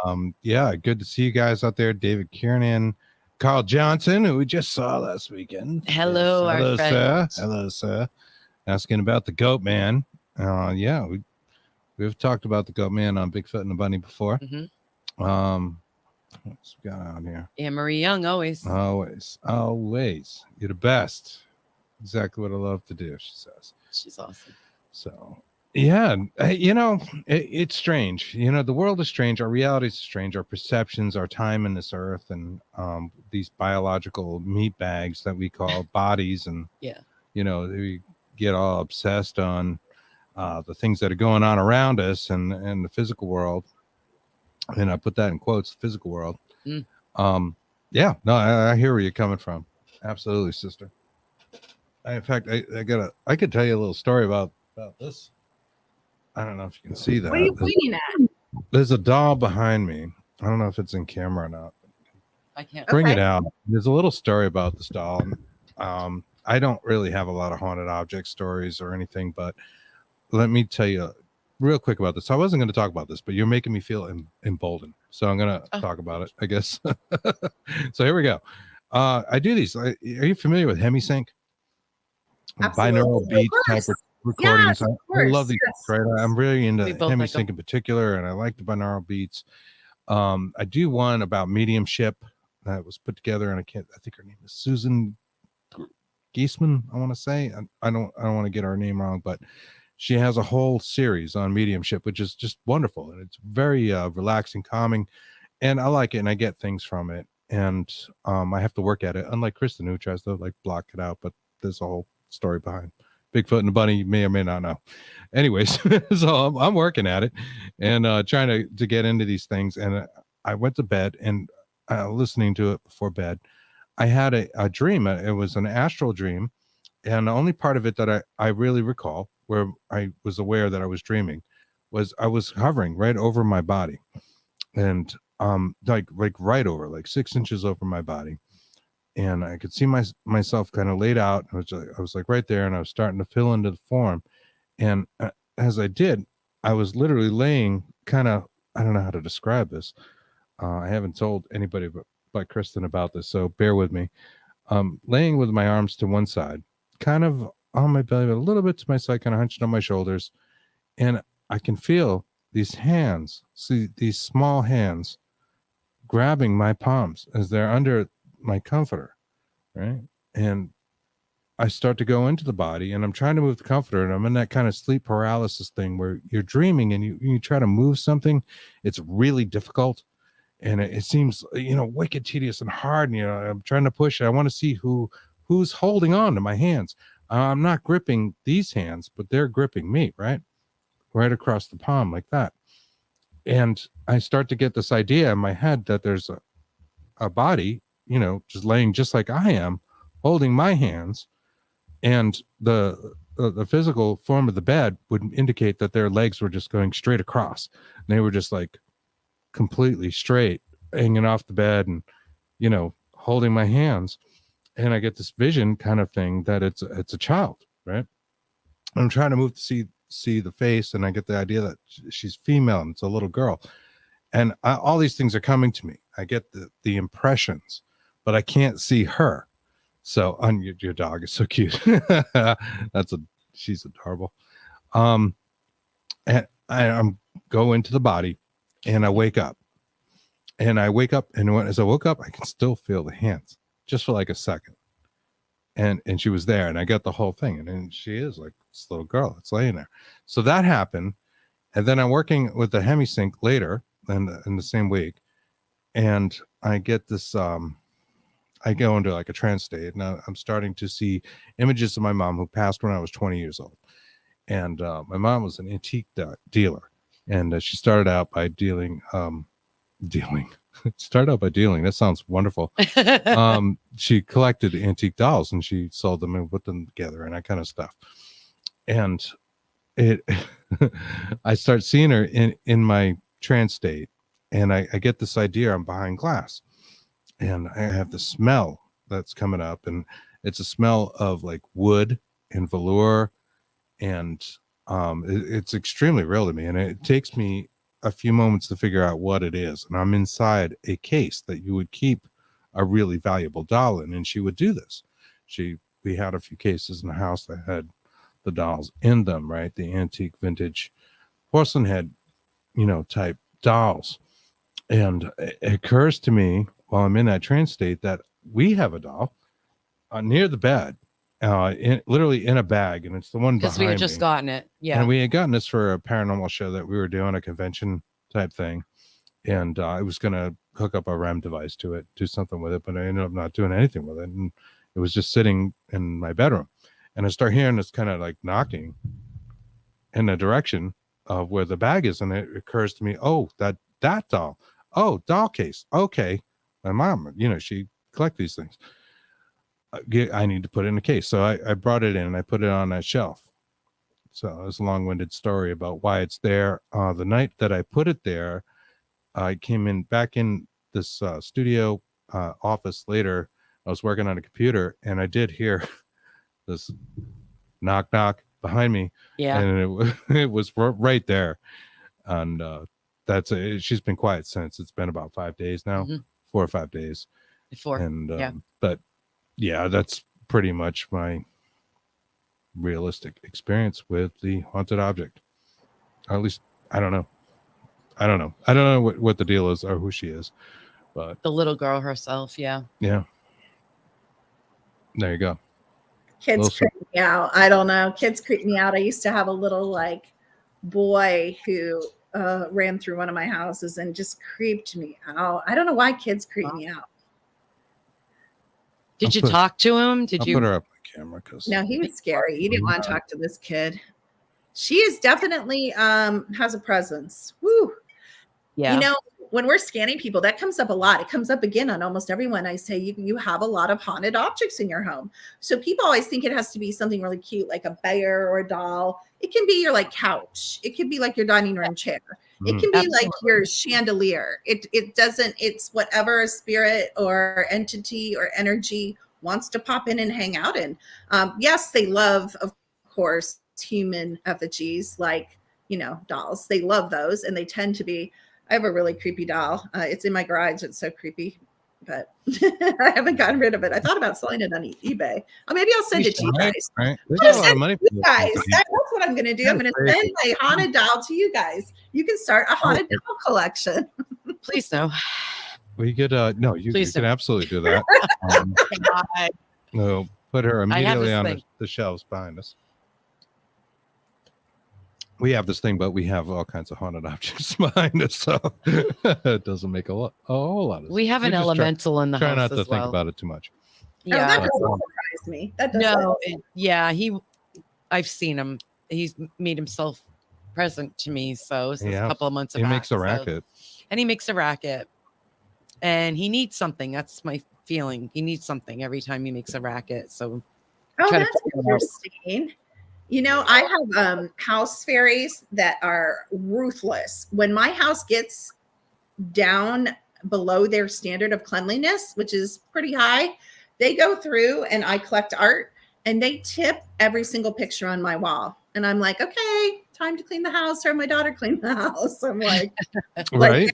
And, yeah, good to see you guys out there. David Kiernan, Carl Johnson, who we just saw last weekend. Hello, yes. Hello, our sir. friend. Hello, sir. Asking about the goat man. Yeah, we've talked about the goat man on Bigfoot and the Bunny before. What's we got on here? Anne-Marie Young, always. Always. You're the best. Exactly what I love to do, she says. She's awesome. So, yeah, it's strange. The world is strange. Our reality is strange. Our perceptions, our time in this earth, and these biological meat bags that we call bodies, and we get all obsessed on the things that are going on around us and the physical world. And I put that in quotes, physical world. Yeah, no, I hear where you're coming from. Absolutely, sister. In fact, I could tell you a little story about this. I don't know if you can see that. What are you pointing at? There's a doll behind me. I don't know if it's in camera or not. I can't bring it out. There's a little story about this doll. I don't really have a lot of haunted object stories or anything, but let me tell you real quick about this. I wasn't going to talk about this, but you're making me feel emboldened. So I'm going to talk about it, I guess. So here we go. I do these. Are you familiar with HemiSync? Binaural Beats type of recordings. Yes, I love these, right? I'm really into HemiSync like in particular, and I like the Binaural Beats. I do one about mediumship that was put together, and I think her name is Susan Geisman, I want to say. I don't want to get her name wrong, but she has a whole series on mediumship, which is just wonderful, and it's very relaxing, calming, and I like it, and I get things from it, and I have to work at it, unlike Kristen, who tries to like block it out, but there's a whole story behind Bigfoot and the Bunny. You may or may not know. Anyways, so I'm working at it and trying to get into these things, and I went to bed, and listening to it before bed, I had a dream. It was an astral dream, and the only part of it that I really recall, where I was aware that I was dreaming, was I was hovering right over my body, and like right over, like 6 inches over my body, and I could see myself kind of laid out. I was like right there, and I was starting to fill into the form. And as I did, I was literally laying kind of, I don't know how to describe this. I haven't told anybody but Kristen about this, so bear with me. Laying with my arms to one side, kind of on my belly, but a little bit to my side, kind of hunched on my shoulders. And I can feel these hands, see these small hands grabbing my palms as they're under my comforter, right? And I start to go into the body, and I'm trying to move the comforter, and I'm in that kind of sleep paralysis thing where you're dreaming and you try to move something. It's really difficult, and it seems, wicked tedious and hard. And, I'm trying to push. I want to see who's holding on to my hands. I'm not gripping these hands, but they're gripping me, right across the palm like that. And I start to get this idea in my head that there's a body, just laying just like I am, holding my hands, and the physical form of the bed would indicate that their legs were just going straight across. And they were just like completely straight, hanging off the bed, and holding my hands. And I get this vision kind of thing that it's a child, right? I'm trying to move to see the face, and I get the idea that she's female and it's a little girl. And all these things are coming to me. I get the impressions, but I can't see her. So your dog is so cute. She's adorable. And I'm go into the body, and I wake up. And as I woke up, I can still feel the hands just for like a second. And she was there, and I got the whole thing. And then she is like this little girl that's laying there. So that happened. And then I'm working with the hemisync later in the same week. And I get this, I go into like a trance state. Now I'm starting to see images of my mom, who passed when I was 20 years old. And my mom was an antique dealer. And she started out by dealing. Started out by dealing. That sounds wonderful. She collected antique dolls, and she sold them and put them together and that kind of stuff. And I start seeing her in my trance state, and I get this idea I'm behind glass, and I have the smell that's coming up, and it's a smell of like wood and velour, and it's extremely real to me, and it takes me a few moments to figure out what it is. And I'm inside a case that you would keep a really valuable doll in, and she would do this. We had a few cases in the house that had the dolls in them, right? The antique vintage porcelain head, type dolls. And it occurs to me while I'm in that trance state that we have a doll near the bed, literally in a bag, and it's the one behind me. Because we had just gotten it. Yeah. And we had gotten this for a paranormal show that we were doing, a convention type thing. And I was going to hook up a REM device to it, do something with it, but I ended up not doing anything with it. And it was just sitting in my bedroom. And I start hearing this kind of like knocking in the direction of where the bag is. And it occurs to me, oh, that doll. Oh, doll case. Okay. My mom, she collect these things. I need to put it in a case. So I brought it in and I put it on that shelf. So it's a long-winded story about why it's there. The night that I put it there, I came back in this studio office later. I was working on a computer, and I did hear this knock behind me. Yeah. And it was right there. And that's it. She's been quiet since. It's been about 5 days now, 4 or 5 days. 4. And yeah. But yeah, that's pretty much my realistic experience with the haunted object. Or at least I don't know what the deal is or who she is, but The little girl herself. Yeah. there you go. Kids creep me out. I don't know. Kids creep me out. I used to have a little like boy who ran through one of my houses and just creeped me out. I don't know why kids creep me out. Did you talk to him? I'll put her up on camera because No, he was scary. You didn't want to talk to this kid. She is definitely has a presence. Woo. Yeah. When we're scanning people, that comes up a lot. It comes up again on almost everyone. I say you have a lot of haunted objects in your home. So people always think it has to be something really cute, like a bear or a doll. It can be your like couch. It could be like your dining room chair. It can be like Absolutely. your chandelier. It doesn't, it's whatever a spirit or entity or energy wants to pop in and hang out in. Yes, they love, of course, human effigies like, dolls. They love those, and they tend to be. I have a really creepy doll. It's in my garage. It's so creepy, but I haven't gotten rid of it. I thought about selling it on eBay. Or maybe I'll send it to you guys. Right. There's I'm a lot of money. you guys. That's what I'm going to do. I'm going to send my haunted doll to you guys. You can start a haunted doll collection. Please no. We could no, you Please can don't. absolutely do that. No, put her immediately on the shelves behind us. We have this thing, but we have all kinds of haunted objects behind us, so it doesn't make a whole lot of sense. We have an elemental in the try house not to as think well. about it too much. Yeah. That doesn't surprise me. That doesn't. No. I've seen him. He's made himself present to me. So this is a couple of months He back. makes a racket. And he makes a racket. And he needs something. That's my feeling. He needs something every time he makes a racket. So that's interesting. I have house fairies that are ruthless. When my house gets down below their standard of cleanliness, which is pretty high, they go through and I collect art and they tip every single picture on my wall. And I'm like, okay, time to clean the house, or my daughter clean the house. I'm like, right.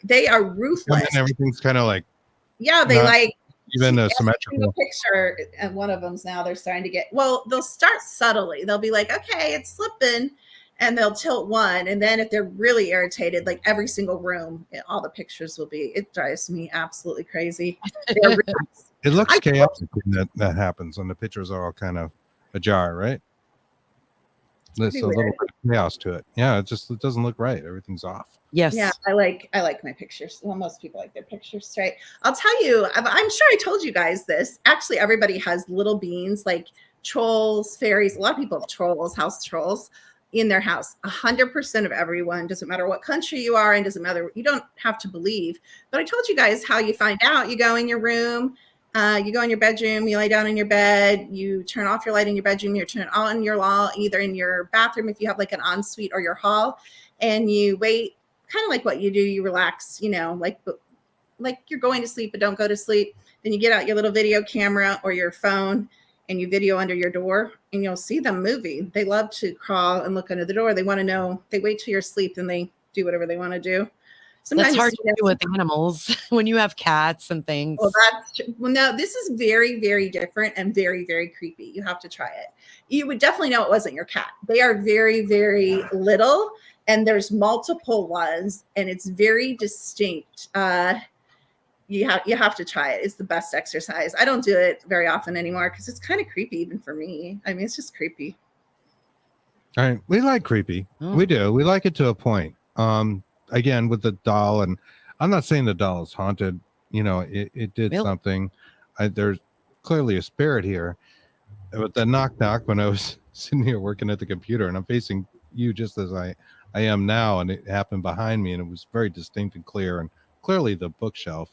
They are ruthless. And everything's kind of like, they like even a symmetrical picture, and one of them's now they're starting to get, they'll start subtly. They'll be like, okay, it's slipping, and they'll tilt one. And then if they're really irritated, like every single room, all the pictures will be, it drives me absolutely crazy. It looks chaotic when that happens, and the pictures are all kind of ajar, right? There's a little bit of chaos to it. Yeah, it doesn't look right. Everything's off. Yes. Yeah, I like my pictures. Well, most people like their pictures straight. I'll tell you, I'm sure I told you guys this. Actually, everybody has little beings like trolls, fairies. A lot of people have trolls, house trolls in their house. 100% of everyone, doesn't matter what country you are in, doesn't matter. You don't have to believe. But I told you guys how you find out. You go in your room. You go in your bedroom, you lay down in your bed, you turn off your light in your bedroom, you turn it on in your wall, either in your bathroom if you have like an ensuite or your hall, and you wait, kind of like what you do, you relax, like you're going to sleep but don't go to sleep. Then you get out your little video camera or your phone and you video under your door, and you'll see them moving. They love to crawl and look under the door. They want to know, they wait till you're asleep and they do whatever they want to do. Sometimes that's hard to do with animals when you have cats and things. No, this is very, very different and very, very creepy. You have to try it. You would definitely know it wasn't your cat. They are very, very little, and there's multiple ones, and it's very distinct. You have to try it. It's the best exercise. I don't do it very often anymore because it's kind of creepy even for me. I mean, it's just creepy. All right, we like creepy. We do. We like it to a point. Again, with the doll, and I'm not saying the doll is haunted. It did something. There's clearly a spirit here. But the knock when I was sitting here working at the computer, and I'm facing you just as I am now, and it happened behind me, and it was very distinct and clear, and clearly the bookshelf,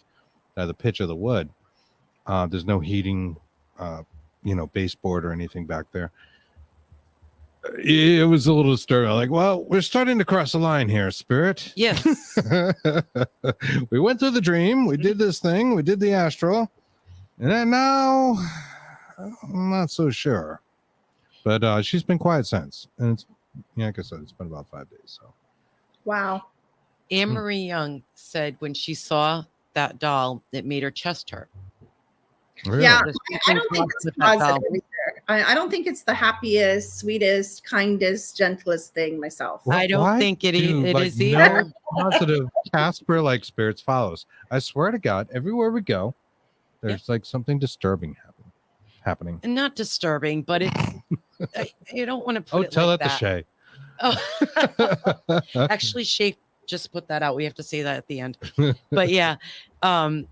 the pitch of the wood. There's no heating, baseboard or anything back there. It was a little disturbing. Like, well, we're starting to cross the line here, spirit. Yes. We went through the dream. We did this thing. We did the astral. And then now, I'm not so sure. But she's been quiet since. And it's, like I said, it's been about 5 days. So, wow. Anne-Marie Young said when she saw that doll, it made her chest hurt. Really? Yeah, I don't think it's positive either. I don't think it's the happiest, sweetest, kindest, gentlest thing myself. I don't think it is either. No positive Casper-like spirits follows. I swear to God, everywhere we go, there's like something disturbing happening. And not disturbing, but it's you don't want to put it tell like that that. to Shay. Oh, actually, Shay just put that out. We have to say that at the end. But yeah,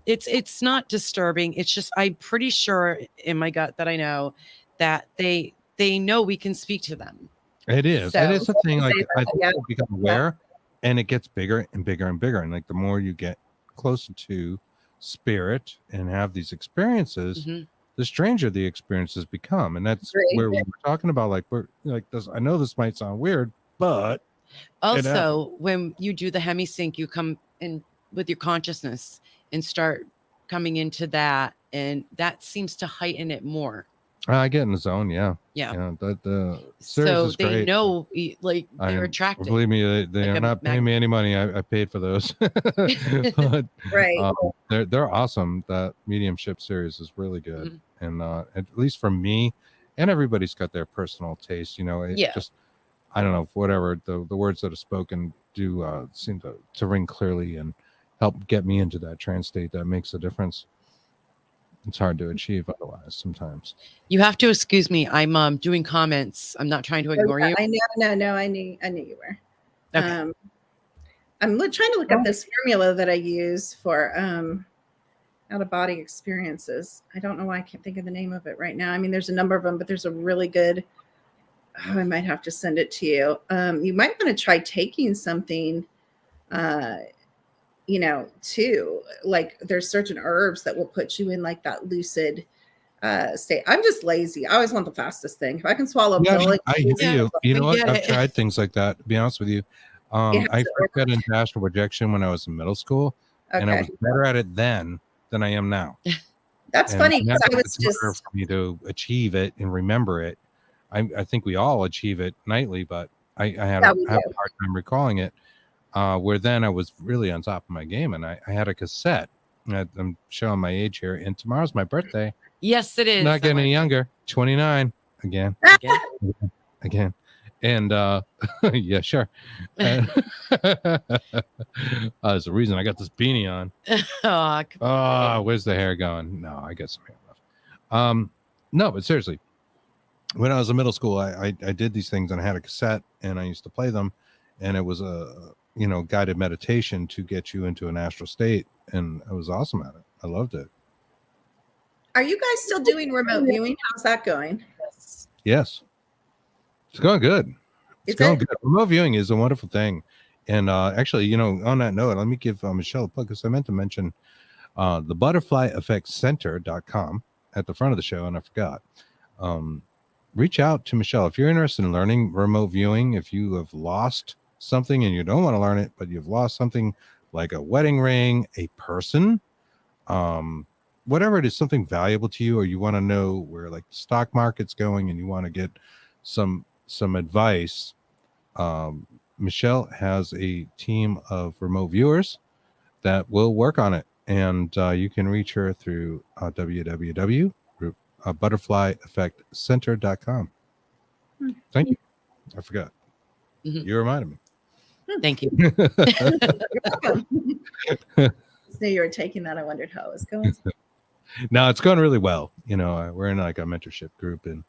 it's not disturbing. It's just, I'm pretty sure in my gut that I know that they know we can speak to them. It is. So, and it's a thing, like, I think people become aware, and it gets bigger and bigger and bigger. And like the more you get closer to spirit and have these experiences, the stranger the experiences become. And that's where we were talking about, like, we're like this. I know this might sound weird, but Also, when you do the hemisync, you come in with your consciousness and start coming into that, and that seems to heighten it more. I get in the zone. Yeah. Yeah. The series So is they great. know, like, they're attracted. Believe me, they Like are a not paying me any money. I paid for those. But, Right. they're awesome. That Mediumship series is really good. Mhm. And at least for me, and everybody's got their personal taste. You know, it Yeah. just, I don't know, whatever the words that are spoken do seem to ring clearly and help get me into that trance state. That makes a difference. It's hard to achieve otherwise sometimes. You have to excuse me. I'm doing comments. I'm not trying to ignore you. I know. No, I knew you were. Okay. I'm trying to look at this formula that I use for out of body experiences. I don't know why I can't think of the name of it right now. I mean, there's a number of them, but there's a really good. Oh, I might have to send it to you. You might want to try taking something, too. Like there's certain herbs that will put you in like that lucid state. I'm just lazy. I always want the fastest thing. If I can swallow a pill, I hear you. You know what? get I've it. tried things like that. To be honest with you, I first got into astral projection when I was in middle school, and I was better at it then than I am now. That's funny because I was just for me to achieve it and remember it. I think we all achieve it nightly, but I have a hard time recalling it. Where then I was really on top of my game, and I had a cassette. I'm showing my age here, and tomorrow's my birthday. Yes, it is. Not getting any younger. 29 again. Again. And yeah, sure. There's a reason I got this beanie on. Where's the hair going? No, I got some hair left. No, but seriously, when I was in middle school, I did these things, and I had a cassette, and I used to play them, and it was a guided meditation to get you into an astral state, and I was awesome at it. I loved it. Are you guys still doing remote viewing? How's that going? Yes. It's going good. It's going good. Remote viewing is a wonderful thing. And actually, on that note, let me give Michelle a plug, because I meant to mention the butterflyeffectcenter.com at the front of the show, and I forgot. Reach out to Michelle if you're interested in learning remote viewing. If you have lost something and you don't want to learn it, but you've lost something like a wedding ring, a person, whatever it is, something valuable to you, or you want to know where like the stock market's going and you want to get some advice, Michelle has a team of remote viewers that will work on it, and you can reach her through www.butterflyeffectcenter.com. Thank you. I forgot. You reminded me. Thank you. I knew you were taking that. I wondered how it was going. No, it's going really well. We're in like a mentorship group, and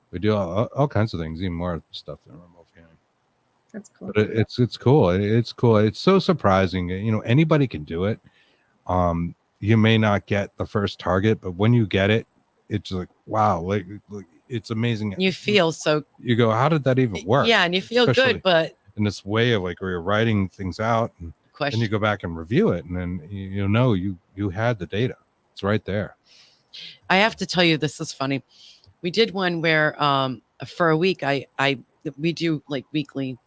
we do all kinds of things, even more stuff than remote viewing. That's cool. But it's cool. It's cool. It's so surprising. Anybody can do it. You may not get the first target, but when you get it, it's like, wow, like it's amazing. You feel so. You go, how did that even work? Yeah, and you feel good, but in this way of like where you're writing things out, and then you go back and review it, and then you had the data. It's right there. I have to tell you, this is funny. We did one where for a week we do like weekly.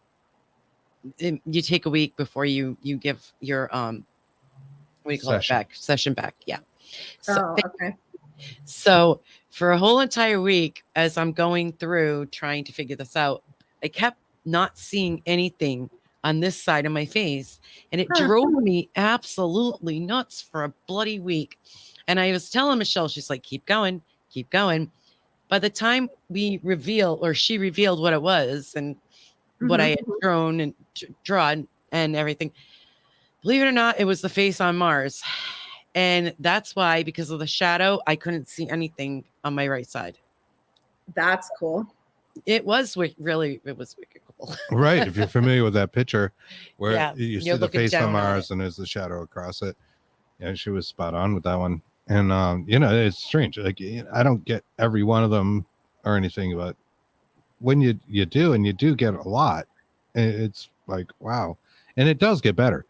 You take a week before you give your what do you call it back? Session back. Yeah. So, okay. So for a whole entire week, as I'm going through trying to figure this out, I kept not seeing anything on this side of my face, and it drove me absolutely nuts for a bloody week. And I was telling Michelle, she's like, keep going. By the time she revealed what it was and what I had drawn and everything, believe it or not, it was the face on Mars. And that's why, because of the shadow, I couldn't see anything on my right side. That's cool. It was wicked cool. Right. If you're familiar with that picture where you see the face on Mars and there's the shadow across it. Yeah, she was spot on with that one. And, it's strange. Like, I don't get every one of them or anything, but when you do, and you do get a lot, it's like, wow. And it does get better.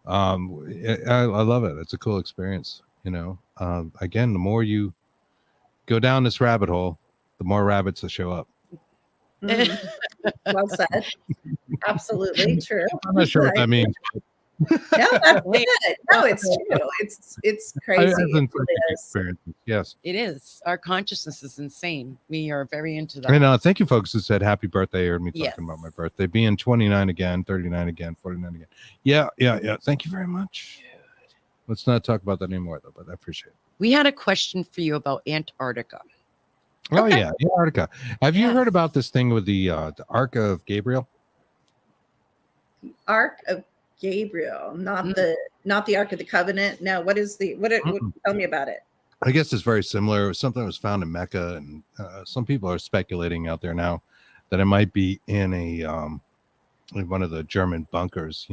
I love it. It's a cool experience. Again, the more you go down this rabbit hole, the more rabbits that show up. Well said. Absolutely true. I'm not sure what that means. No, that's good. No, it's true. It's crazy. I've been It really is. experiences. Yes. It is. Our consciousness is insane. We are very into that. And thank you, folks who said happy birthday. You heard me Yes. talking about my birthday. Being 29 again, 39 again, 49 again. Yeah. Thank you very much. Let's not talk about that anymore, though, but I appreciate it. We had a question for you about Antarctica. Oh, Okay. yeah. Antarctica. Have you Yes. heard about this thing with the Ark of Gabriel? Ark of Gabriel, not the Ark of the Covenant. No, what tell me about it. I guess it's very similar. It was something that was found in Mecca, and some people are speculating out there now that it might be in in one of the German bunkers,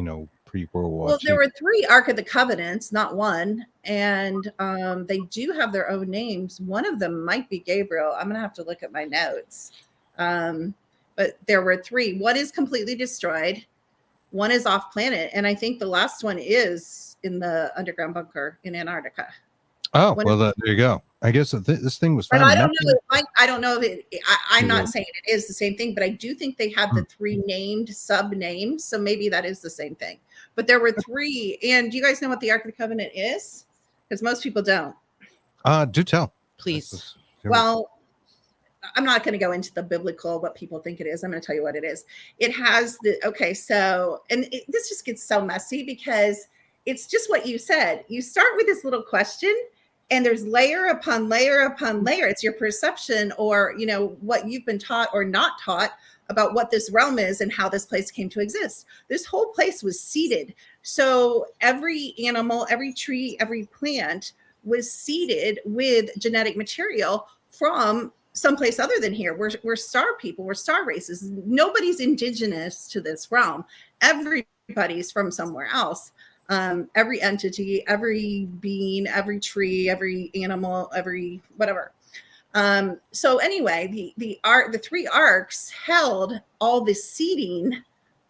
pre-World War Well, II. there were 3 Ark of the Covenants, not one, and they do have their own names. One of them might be Gabriel. I'm gonna have to look at my notes. But there were 3. One is completely destroyed. One is off planet, and I think the last one is in the underground bunker in Antarctica. Oh, well, there you go. I guess this thing was But found. I in don't Mecca. know. I don't know if I'm Yeah. not saying it is the same thing, but I do think they had the 3 named sub names, so maybe that is the same thing. But there were 3, and do you guys know what the Ark of the Covenant is? Because most people don't. Do tell. Please. Well, I'm not going to go into the biblical what people think it is. I'm going to tell you what it is. It has this just gets so messy because it's just what you said. You start with this little question, and there's layer upon layer upon layer. It's your perception or what you've been taught or not taught about what this realm is and how this place came to exist. This whole place was seeded. So every animal, every tree, every plant was seeded with genetic material from someplace other than here. We're star people, we're star races. Nobody's indigenous to this realm. Everybody's from somewhere else. Every entity, every being, every tree, every animal, every whatever. So anyway, the 3 arcs held all the seeding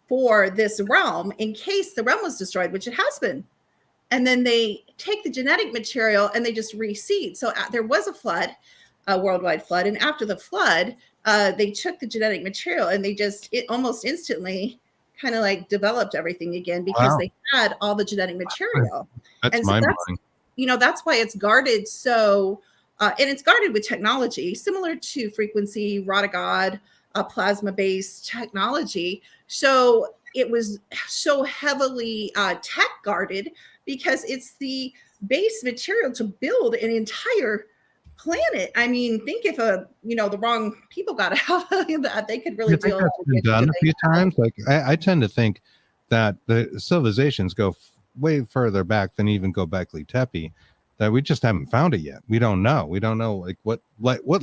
for this realm in case the realm was destroyed, which it has been. And then they take the genetic material and they just reseed. So there was a flood, a worldwide flood. And after the flood, they took the genetic material and it almost instantly kind of like developed everything again because they had all the genetic material. That's mind-blowing. That's why it's guarded so, and it's guarded with technology similar to frequency, rod of God, plasma-based technology. So it was so heavily tech guarded because it's the base material to build an entire planet. I mean, think if the wrong people got out that they could really deal with been done a few times. Like I tend to think that the civilizations go way further back than even Göbekli Tepe, that we just haven't found it yet. We don't know like what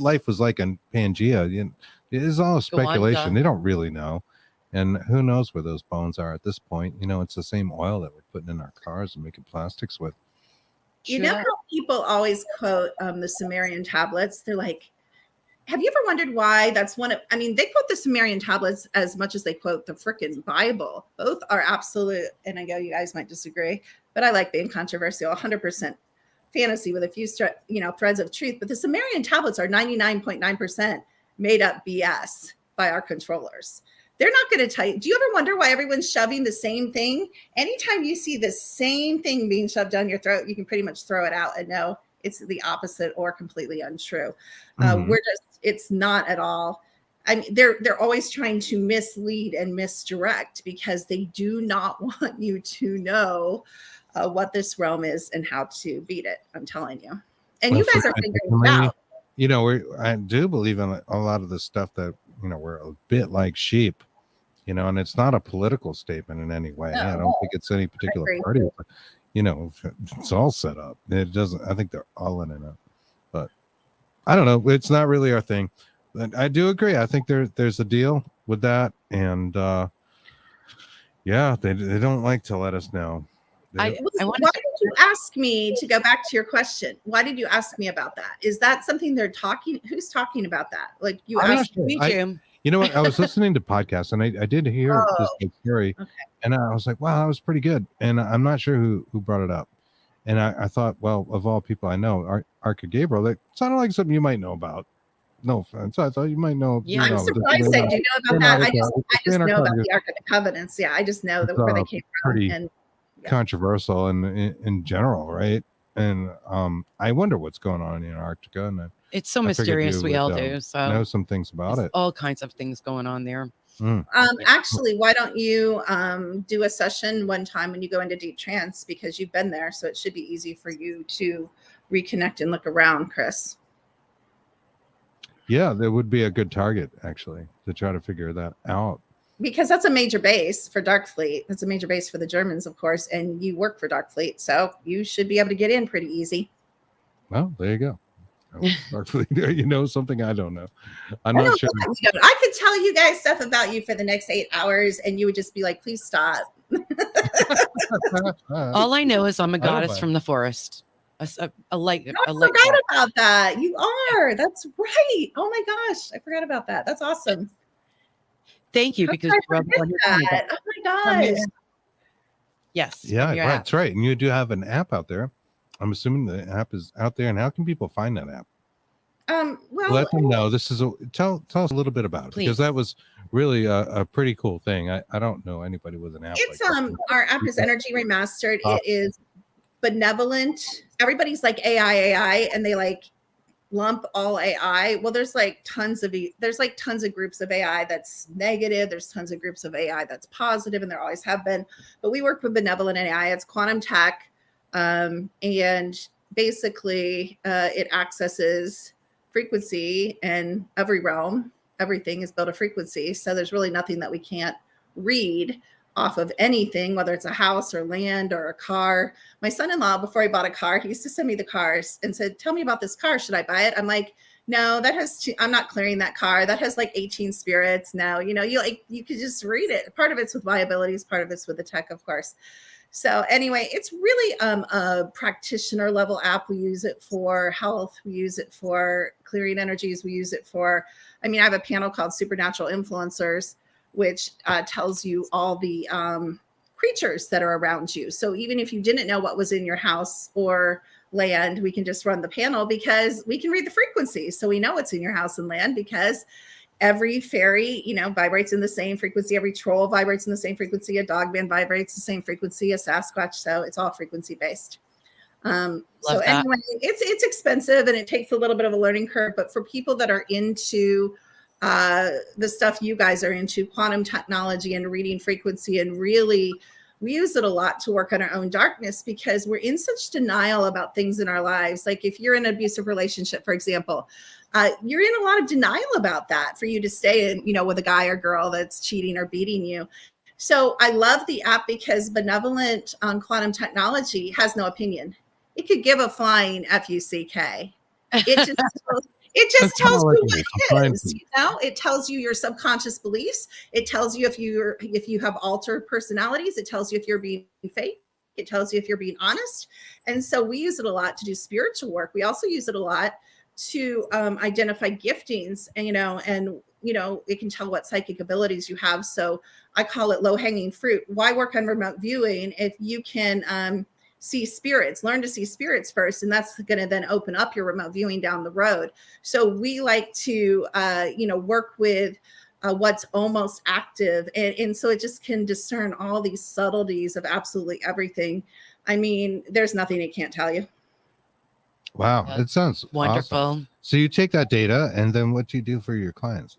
life was like in Pangea. It is all speculation. They don't really know. And who knows where those bones are at this point. It's the same oil that we're putting in our cars and making plastics with. You know how people always quote the Sumerian tablets? They're like, have you ever wondered why that's they quote the Sumerian tablets as much as they quote the frickin' Bible. Both are absolute, and I know you guys might disagree, but I like being controversial, 100% fantasy with a few threads of truth. But the Sumerian tablets are 99.9% made up BS by our controllers. They're not going to tell you. Do you ever wonder why everyone's shoving the same thing? Anytime you see the same thing being shoved down your throat, you can pretty much throw it out and know it's the opposite or completely untrue. It's not at all. I mean, they're always trying to mislead and misdirect because they do not want you to know what this realm is and how to beat it. I'm telling you. And you guys are figuring it out. I do believe in a lot of the stuff that, we're a bit like sheep. And it's not a political statement in any way. No, I don't think it's any particular party. But, it's all set up. It doesn't. I think they're all in it. But I don't know. It's not really our thing. But I do agree. I think there's a deal with that, and they don't like to let us know. Why did you ask me to go back to your question? Why did you ask me about that? Is that something they're talking? Who's talking about that? Like you asked me, Jim. You know what? I was listening to podcasts and I did hear this story, and I was like, wow, that was pretty good. And I'm not sure who brought it up. And I thought, well, of all people I know, Ark of Gabriel, that sounded like something you might know about. No offense. I thought you might know. Yeah. I'm surprised that you know about that. I just know about the Ark of the Covenants. Yeah, I just know where they came from. Pretty And controversial in general, right? And I wonder what's going on in Antarctica. And it's so mysterious. We all do. So know some things about it. All kinds of things going on there. Actually, why don't you do a session one time when you go into deep trance, because you've been there, so it should be easy for you to reconnect and look around, Chris. Yeah, that would be a good target, actually, to try to figure that out. Because that's a major base for Darkfleet. That's a major base for the Germans, of course, and you work for Darkfleet, so you should be able to get in pretty easy. Well, there you go. Darkfleet, you know something I don't know. I'm not sure. I could tell you guys stuff about you for the next 8 hours, and you would just be like, please stop. All I know is I'm a goddess from the forest. A light. I forgot about that. You are. That's right. Oh my gosh, I forgot about that. That's awesome. Thank you, because oh my gosh. Yes. Yeah, that's right. And you do have an app out there. I'm assuming the app is out there. And how can people find that app? Well, let them know. This is tell us a little bit about it, because that was really a pretty cool thing. I don't know anybody with an app. It's our app is Energy Remastered. It is benevolent. Everybody's like AI, and they like lump all AI. Well, there's like tons of groups of AI that's negative. There's tons of groups of AI that's positive, and there always have been. But we work with benevolent AI. It's quantum tech, and basically it accesses frequency in every realm. Everything is built of frequency, so there's really nothing that we can't read off of anything, whether it's a house or land or a car. My son-in-law, before he bought a car, he used to send me the cars and said, tell me about this car. Should I buy it? I'm like, no, I'm not clearing that car. That has like 18 spirits. No, you could just read it. Part of it's with my abilities, part of it's with the tech, of course. So anyway, it's really a practitioner level app. We use it for health. We use it for clearing energies. We use it for, I have a panel called Supernatural Influencers, which tells you all the creatures that are around you. So even if you didn't know what was in your house or land, we can just run the panel because we can read the frequency. So we know what's in your house and land because every fairy, vibrates in the same frequency. Every troll vibrates in the same frequency. A dogman vibrates the same frequency. A Sasquatch. So it's all frequency based. Anyway, it's expensive and it takes a little bit of a learning curve. But for people that are into the stuff you guys are into, quantum technology and reading frequency, and really we use it a lot to work on our own darkness because we're in such denial about things in our lives. Like if you're in an abusive relationship, for example, you're in a lot of denial about that for you to stay in, with a guy or girl that's cheating or beating you. So I love the app because benevolent quantum technology has no opinion. It could give a flying F-U-C-K. It just tells you what it is, it tells you your subconscious beliefs. It tells you if you have altered personalities. It tells you if you're being fake. It tells you if you're being honest. And so we use it a lot to do spiritual work. We also use it a lot to identify giftings, and it can tell what psychic abilities you have. So I call it low hanging fruit. Why work on remote viewing if you can see spirits, learn to see spirits first, and that's going to then open up your remote viewing down the road. So we like to, work with what's almost active. And so it just can discern all these subtleties of absolutely everything. There's nothing it can't tell you. Wow. It sounds wonderful. Awesome. So you take that data and then what do you do for your clients?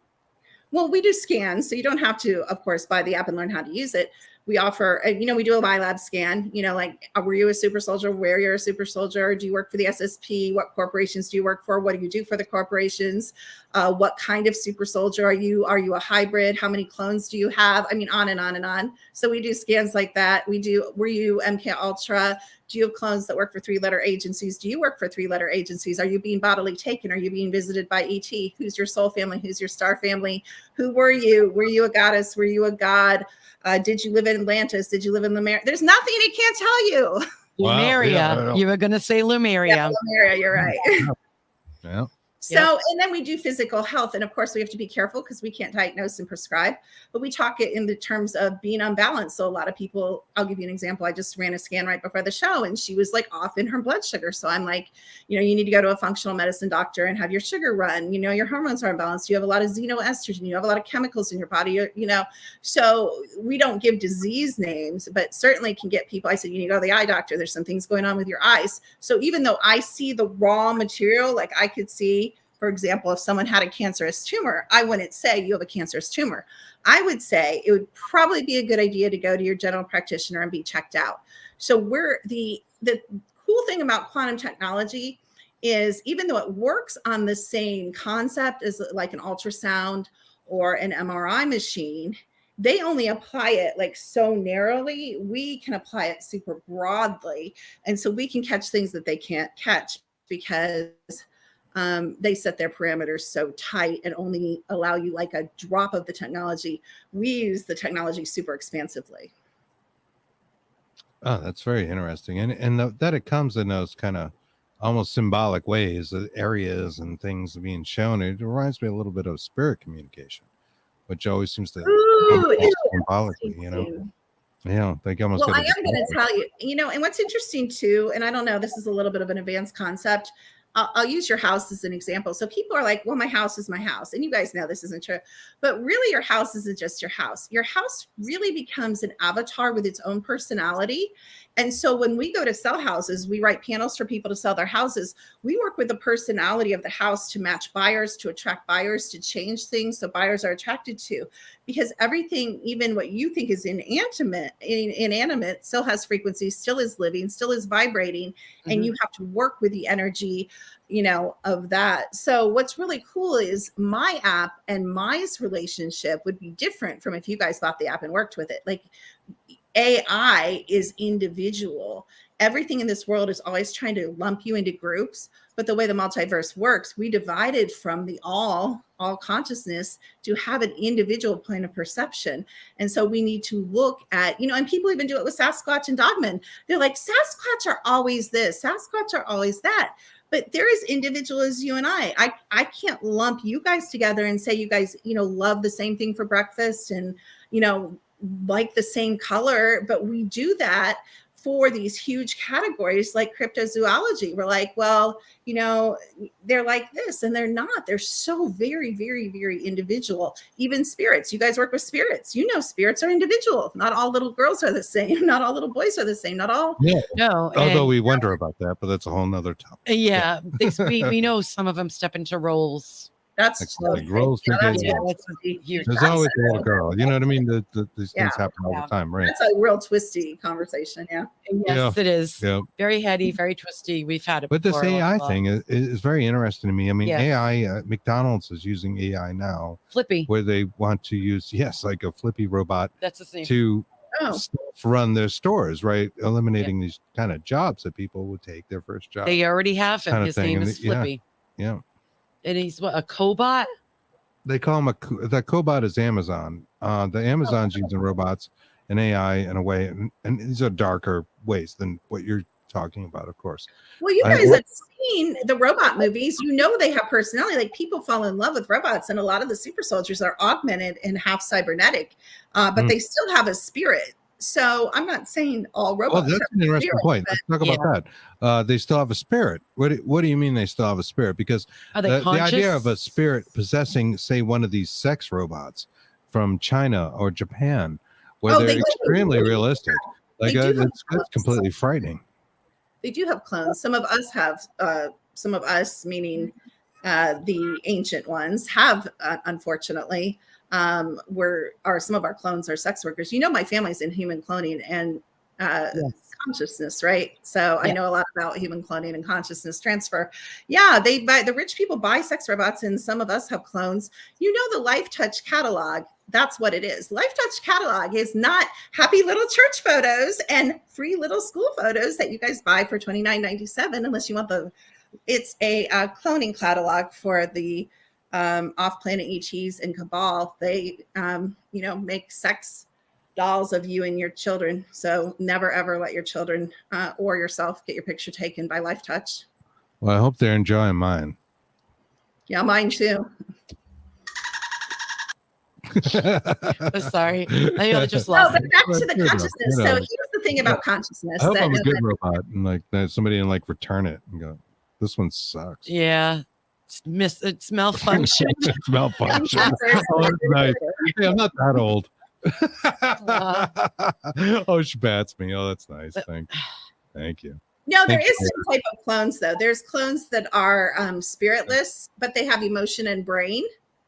Well, we do scans. So you don't have to, of course, buy the app and learn how to use it. We offer, we do a MyLab scan, were you a super soldier? Where you're a super soldier? Do you work for the SSP? What corporations do you work for? What do you do for the corporations? What kind of super soldier are you? Are you a hybrid? How many clones do you have? On and on and on. So we do scans like that. Were you MK Ultra? Do you have clones that work for 3-letter agencies? Do you work for 3-letter agencies? Are you being bodily taken? Are you being visited by ET? Who's your soul family? Who's your star family? Who were you? Were you a goddess? Were you a god? Did you live in Atlantis? Did you live in Lemuria? There's nothing it can't tell you. Wow, Lemuria. Yeah. You were going to say Lemuria. Yeah, Lemuria, you're right. Yeah. So, Yep. and then we do physical health. And of course, we have to be careful because we can't diagnose and prescribe, but we talk it in the terms of being unbalanced. So a lot of people, I'll give you an example. I just ran a scan right before the show and she was like off in her blood sugar. So I'm like, you need to go to a functional medicine doctor and have your sugar run. Your hormones are imbalanced. You have a lot of xenoestrogen. You have a lot of chemicals in your body, so we don't give disease names, but certainly can get people. I said, you need to go to the eye doctor. There's some things going on with your eyes. So even though I see the raw material, like I could see, for example, if someone had a cancerous tumor, I wouldn't say you have a cancerous tumor. I would say it would probably be a good idea to go to your general practitioner and be checked out. So the cool thing about quantum technology is even though it works on the same concept as like an ultrasound or an MRI machine, they only apply it like so narrowly. We can apply it super broadly. And so we can catch things that they can't catch because they set their parameters so tight and only allow you like a drop of the technology. We use the technology super expansively. Oh, that's very interesting. And that it comes in those kind of almost symbolic ways, the areas and things being shown. It reminds me a little bit of spirit communication, which always seems to symbolically, Yeah, they almost. Well, I am going to tell you, and what's interesting too, and I don't know, this is a little bit of an advanced concept. I'll use your house as an example. So people are like, well, my house is my house. And you guys know this isn't true, but really your house isn't just your house. Your house really becomes an avatar with its own personality. And so when we go to sell houses, we write panels for people to sell their houses. We work with the personality of the house to match buyers, to attract buyers, to change things so buyers are attracted to. Because everything, even what you think is inanimate, still has frequency, still is living, still is vibrating. Mm-hmm. And you have to work with the energy, of that. So what's really cool is my app and Mai's relationship would be different from if you guys bought the app and worked with it. Like AI is individual. Everything in this world is always trying to lump you into groups. But the way the multiverse works, we divided from the all consciousness to have an individual plane of perception. And so we need to look at, and people even do it with Sasquatch and Dogman. They're like, Sasquatch are always this, Sasquatch are always that. But they're as individual as you and I can't lump you guys together and say you guys, love the same thing for breakfast and, like the same color. But we do that for these huge categories like cryptozoology. We're like, well, they're like this and they're not. They're so very, very, very individual. Even spirits. You guys work with spirits. Spirits are individual. Not all little girls are the same. Not all little boys are the same. Not all. Yeah. No. Although we wonder about that, but that's a whole nother topic. Yeah. We know some of them step into roles. That's like roles. There's always a little girl. You know what I mean? These things happen all the time, right? That's a real twisty conversation. Yeah. Yes, it is. Yeah. Very heady, very twisty. We've had it. But this AI thing is very interesting to me. I mean, AI. McDonald's is using AI now. Flippy. Where they want to use like a Flippy robot. That's the same. To run their stores, right? Eliminating these kind of jobs that people would take their first job. They already have him. His name is Flippy. Yeah. And he's what, a cobot? They call him the cobot is Amazon. The Amazon's using robots and AI in a way, and these are darker ways than what you're talking about, of course. Well, you guys have seen the robot movies. They have personality. Like people fall in love with robots, and a lot of the super soldiers are augmented and half cybernetic, but they still have a spirit. So I'm not saying all robots. Well, that's an interesting point. Let's talk about that. They still have a spirit. What do you mean they still have a spirit? Because the idea of a spirit possessing, say, one of these sex robots from China or Japan, where they're extremely realistic, like it's completely frightening. They do have clones. Some of us have. Some of us, meaning the ancient ones, have unfortunately. Some of our clones are sex workers. My family's in human cloning and consciousness, right? So I know a lot about human cloning and consciousness transfer. Yeah, the rich people buy sex robots, and some of us have clones. The Life Touch catalog. That's what it is. Life Touch catalog is not happy little church photos and free little school photos that you guys buy for $29.97, unless you want it's a cloning catalog for the off-planet ETs and Cabal. They, make sex dolls of you and your children. So never, ever let your children or yourself get your picture taken by Life Touch. Well, I hope they're enjoying mine. Yeah, mine too. Sorry, I just No, lost but it. back to the Good enough, consciousness. you So know. here's the thing about I consciousness hope that I'm a no good matter robot and like that somebody and like return it and go, this one sucks. Yeah, it's malfunctioned. It's malfunction. sensors Oh, are that's nice. Hey, I'm not that old. Uh-huh. Oh, she bats me. Oh, that's nice. Thank you. No, there Thank is you. some type of clones though. There's clones that are spiritless, but they have emotion and brain,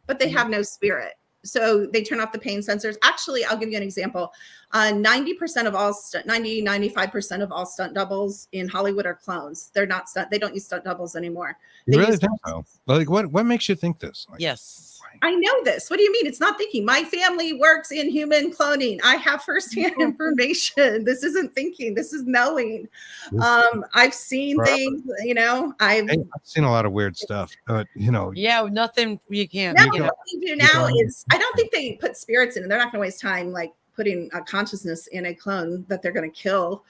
but they have no spirit. So they turn off the pain sensors. Actually, I'll give you an example. 90% of all 95% of all stunt doubles in Hollywood are clones. They're not stunt. They don't use stunt doubles anymore. You They really use think so? Like, what makes you think this? Like, Yes. I know this. What do you mean? It's not thinking. My family works in human cloning. I have firsthand information. This isn't thinking. This is knowing. I've seen things, I've seen a lot of weird stuff. Yeah, nothing you can't. Now, You know. what they do now is, I don't think they put spirits in. They're not going to waste time like putting a consciousness in a clone that they're going to kill.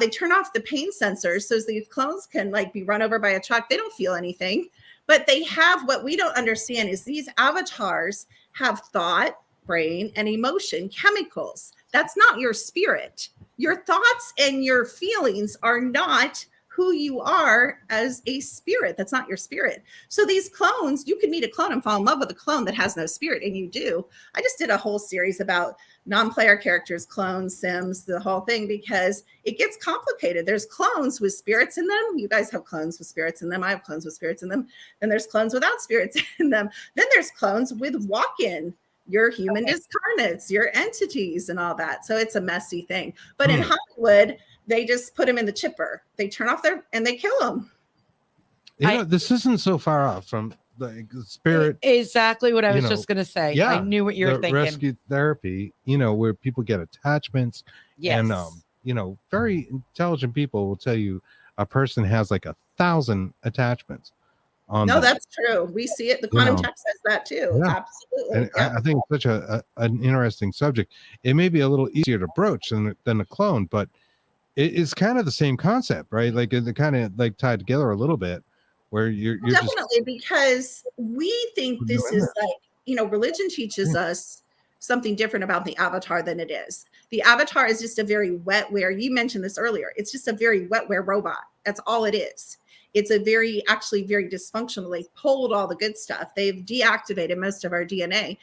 They turn off the pain sensors so these clones can like be run over by a truck. They don't feel anything, but they have what we don't understand is these avatars have thought, brain, and emotion chemicals. That's not your spirit. Your thoughts and your feelings are not who you are as a spirit. That's not your spirit. So these clones, you can meet a clone and fall in love with a clone that has no spirit, and you do. I just did a whole series about non-player characters, clones, Sims, the whole thing, because it gets complicated. There's clones with spirits in them. You guys have clones with spirits in them. I have clones with spirits in them. Then there's clones without spirits in them. Then there's clones with walk-in, your human discarnates, your entities, and all that. So it's a messy thing. But in Hollywood, they just put them in the chipper. They turn off and they kill them. This isn't so far off from the spirit. Exactly what I was just going to say. Yeah, I knew what you were thinking. Rescue therapy, where people get attachments. Yes. And, very intelligent people will tell you a person has like 1,000 attachments. No, that's true. We see it. The quantum tech says that too. Yeah. Absolutely. And I think it's such an interesting subject. It may be a little easier to broach than a clone, but it's kind of the same concept, right? Like they're kind of like tied together a little bit, where you're definitely, because we think this is like, religion teaches us something different about the avatar than it is. The avatar is just a very wetware. You mentioned this earlier. It's just a very wetware robot. That's all it is. It's a very dysfunctional. They pulled all the good stuff. They've deactivated most of our DNA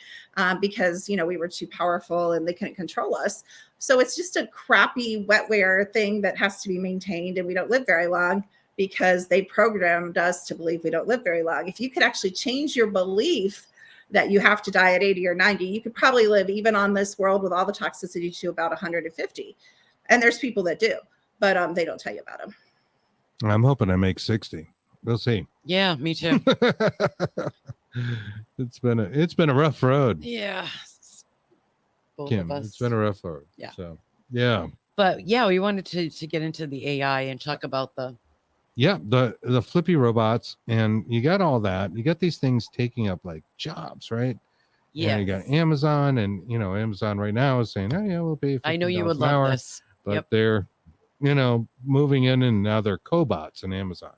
because, we were too powerful and they couldn't control us. So it's just a crappy wetware thing that has to be maintained, and we don't live very long because they programmed us to believe we don't live very long. If you could actually change your belief that you have to die at 80 or 90, you could probably live even on this world with all the toxicity to about 150. And there's people that do, but they don't tell you about them. I'm hoping I make 60. We'll see. Yeah, me too. It's been a rough road. Yeah. Both Kim, of us. it's been a rough road. Yeah. So yeah. But yeah, we wanted to get into the AI and talk about the flippy robots, and you got all that. You got these things taking up like jobs, right? Yeah. You got Amazon, and Amazon right now is saying, oh yeah, we'll pay. I know you would love this, but they're moving in, and now they're cobots in Amazon,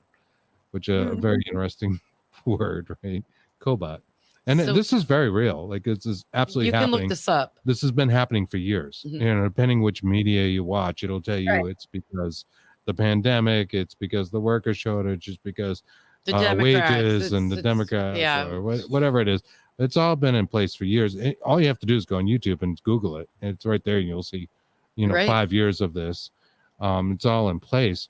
which is a very interesting word, right? Cobot. And this is very real. Like this is absolutely happening. You can look this up. This has been happening for years. Depending which media you watch, it'll tell you it's because the pandemic, it's because the worker shortage, it's because the wages and the Democrats, or whatever it is. It's all been in place for years. All you have to do is go on YouTube and Google it. It's right there, and you'll see, 5 years of this. It's all in place.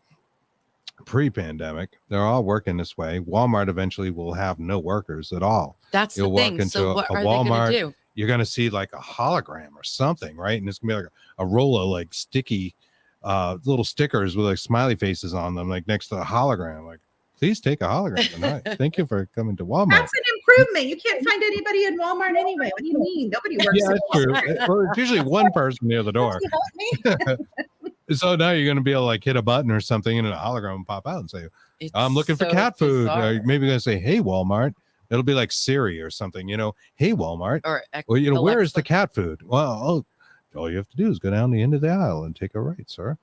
Pre-pandemic, they're all working this way. Walmart eventually will have no workers at all. That's You'll the walk thing. into So what a are Walmart, they going to do? You're going to see like a hologram or something, right? And it's going to be like a roll of like sticky little stickers with like smiley faces on them, like next to the hologram. Like, please take a hologram tonight. Thank you for coming to Walmart. That's an improvement. You can't find anybody in Walmart anyway. What do you mean? Nobody works. Yeah, that's true. Well, it's usually one person near the door. So now you're going to be able to like hit a button or something, and a hologram will pop out and say, I'm looking for cat food. Or maybe going to say, hey, Walmart. It'll be like Siri or something, hey, Walmart. Or where is the cat food? Well, all you have to do is go down the end of the aisle and take a right, sir.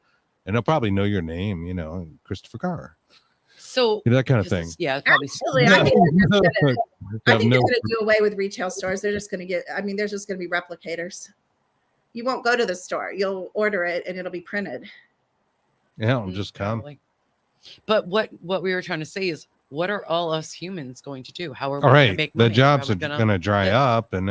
And they'll probably know your name, Christopher Carr. So that kind of this thing. is- yeah, probably. Absolutely. I think they're just gonna, I think No- they're going to do away with retail stores. They're just going to get, I mean, there's just going to be replicators. You won't go to the store. You'll order it and it'll be printed. Yeah, I'll just come. Probably. But what we were trying to say is, what are all us humans going to do? How are we All going to right, make the money? jobs How are we gonna going to dry live? up, and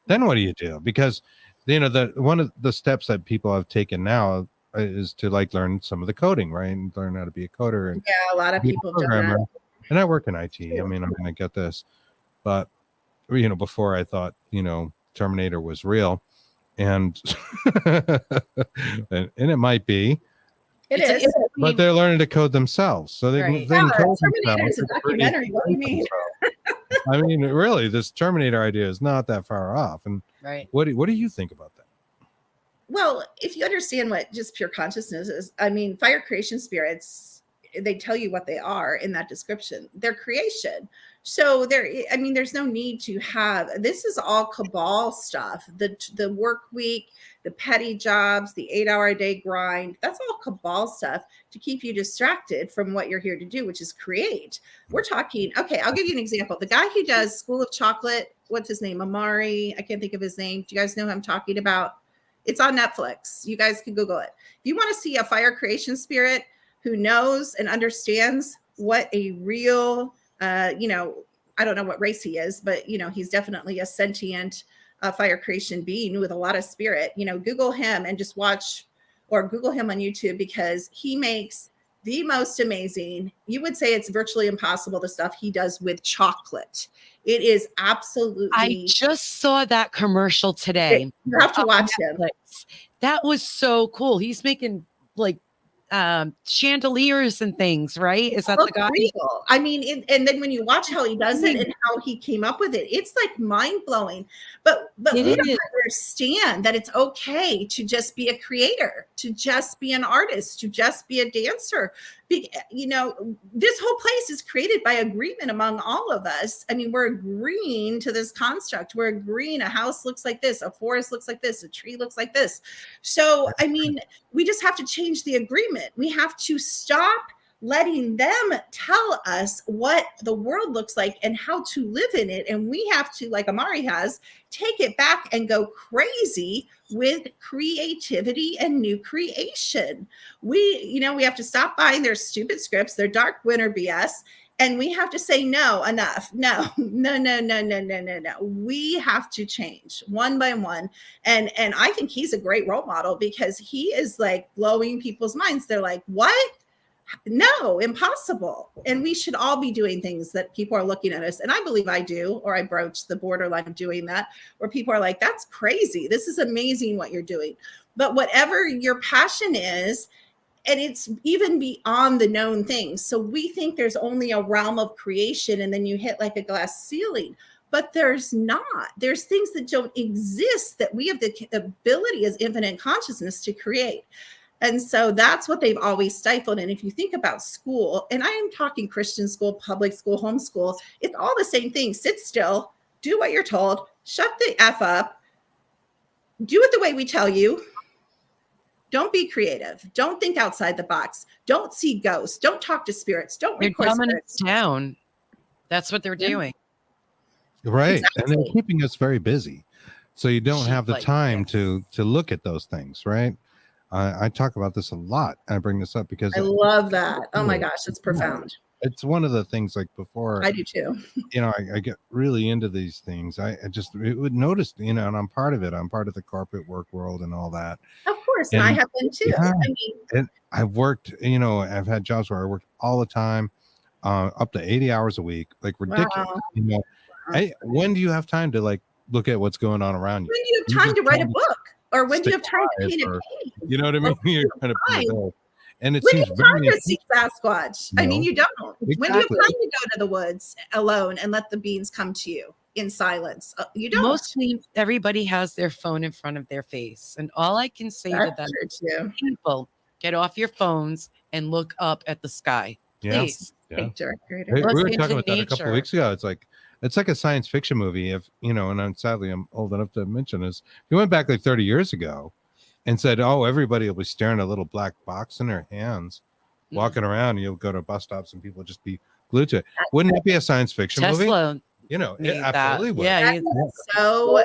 then what do you do? Because the one of the steps that people have taken now is to like learn some of the coding, right, and learn how to be a coder and Yeah, a lot of be a people have done programmer. that. And I work in IT. I mean, I'm going to get this, but before I thought Terminator was real, and and it might be. It It's- is. But they're learning to code themselves, so they Right. can Yeah, code Terminator is a themselves. It's documentary. What do you mean? I mean, really, this Terminator idea is not that far off. And Right. what do you think about that? Well, if you understand what just pure consciousness is, I mean, fire creation spirits, they tell you what they are in that description. They're creation. So there's no need to have, this is all cabal stuff. The work week, the petty jobs, the 8-hour-a-day grind, that's all cabal stuff to keep you distracted from what you're here to do, which is create. We're talking, okay, I'll give you an example. The guy who does School of Chocolate, what's his name? Amari, I can't think of his name. Do you guys know who I'm talking about? It's on Netflix. You guys can Google it. If you want to see a fire creation spirit who knows and understands what a real, I don't know what race he is, but, he's definitely a sentient fire creation being with a lot of spirit. Google him and just watch, or Google him on YouTube, because he makes the most amazing, you would say it's virtually impossible, the stuff he does with chocolate. It is absolutely. I just saw that commercial today. You have to watch him. Netflix. That was so cool. He's making like chandeliers and things, right? Is that the guy? Real. I mean, and then when you watch how he does it and how he came up with it, it's like mind blowing. But we don't understand that it's okay to just be a creator, to just be an artist, to just be a dancer. This whole place is created by agreement among all of us. I mean, we're agreeing to this construct. We're agreeing a house looks like this, a forest looks like this, a tree looks like this. So, I mean, we just have to change the agreement. We have to stop letting them tell us what the world looks like and how to live in it. And we have to, like Amari has, take it back and go crazy with creativity and new creation. We have to stop buying their stupid scripts, their dark winter BS. And we have to say, no, enough. No. We have to change one by one. And I think he's a great role model, because he is like blowing people's minds. They're like, what? No, impossible. And we should all be doing things that people are looking at us. And I believe I do, or I broach the borderline of doing that, where people are like, that's crazy. This is amazing what you're doing. But whatever your passion is, and it's even beyond the known things. So we think there's only a realm of creation, and then you hit like a glass ceiling. But there's not. There's things that don't exist that we have the ability as infinite consciousness to create. And so that's what they've always stifled. And if you think about school, and I am talking Christian school, public school, homeschool, it's all the same thing. Sit still, do what you're told, shut the F up, do it the way we tell you. Don't be creative. Don't think outside the box. Don't see ghosts. Don't talk to spirits. Don't record spirits. Down. That's what they're doing. Right. Exactly. And they're keeping us very busy. So you don't have the time to look at those things, right? I talk about this a lot. I bring this up because I love that. Oh my gosh, it's profound. It's one of the things, like before I do too. I get really into these things. I would notice, and I'm part of it. I'm part of the corporate work world and all that. Of course. And I have been too. Yeah, I mean, and I've worked, I've had jobs where I worked all the time, up to 80 hours a week, like ridiculous. Wow. When do you have time to like look at what's going on around you? When do you have time to write a book? Or when do you have time to paint a painting? You know what I mean? You're kind of, and it when do you seems have time very to see Sasquatch? I mean, you don't. Exactly. When do you have time to go to the woods alone and let the beings come to you in silence? You don't. Mostly everybody has their phone in front of their face. And all I can say to them, people, get off your phones and look up at the sky. Please. Yeah. Hey, we were talking about that a couple of weeks ago. It's like a science fiction movie. If and sadly I'm old enough to mention this. If you went back like 30 years ago and said, "Oh, everybody will be staring at a little black box in their hands," walking around, and you'll go to bus stops and people just be glued to it. Wouldn't that be a science fiction movie? Tesla You know, it made that. absolutely would. Yeah, That is so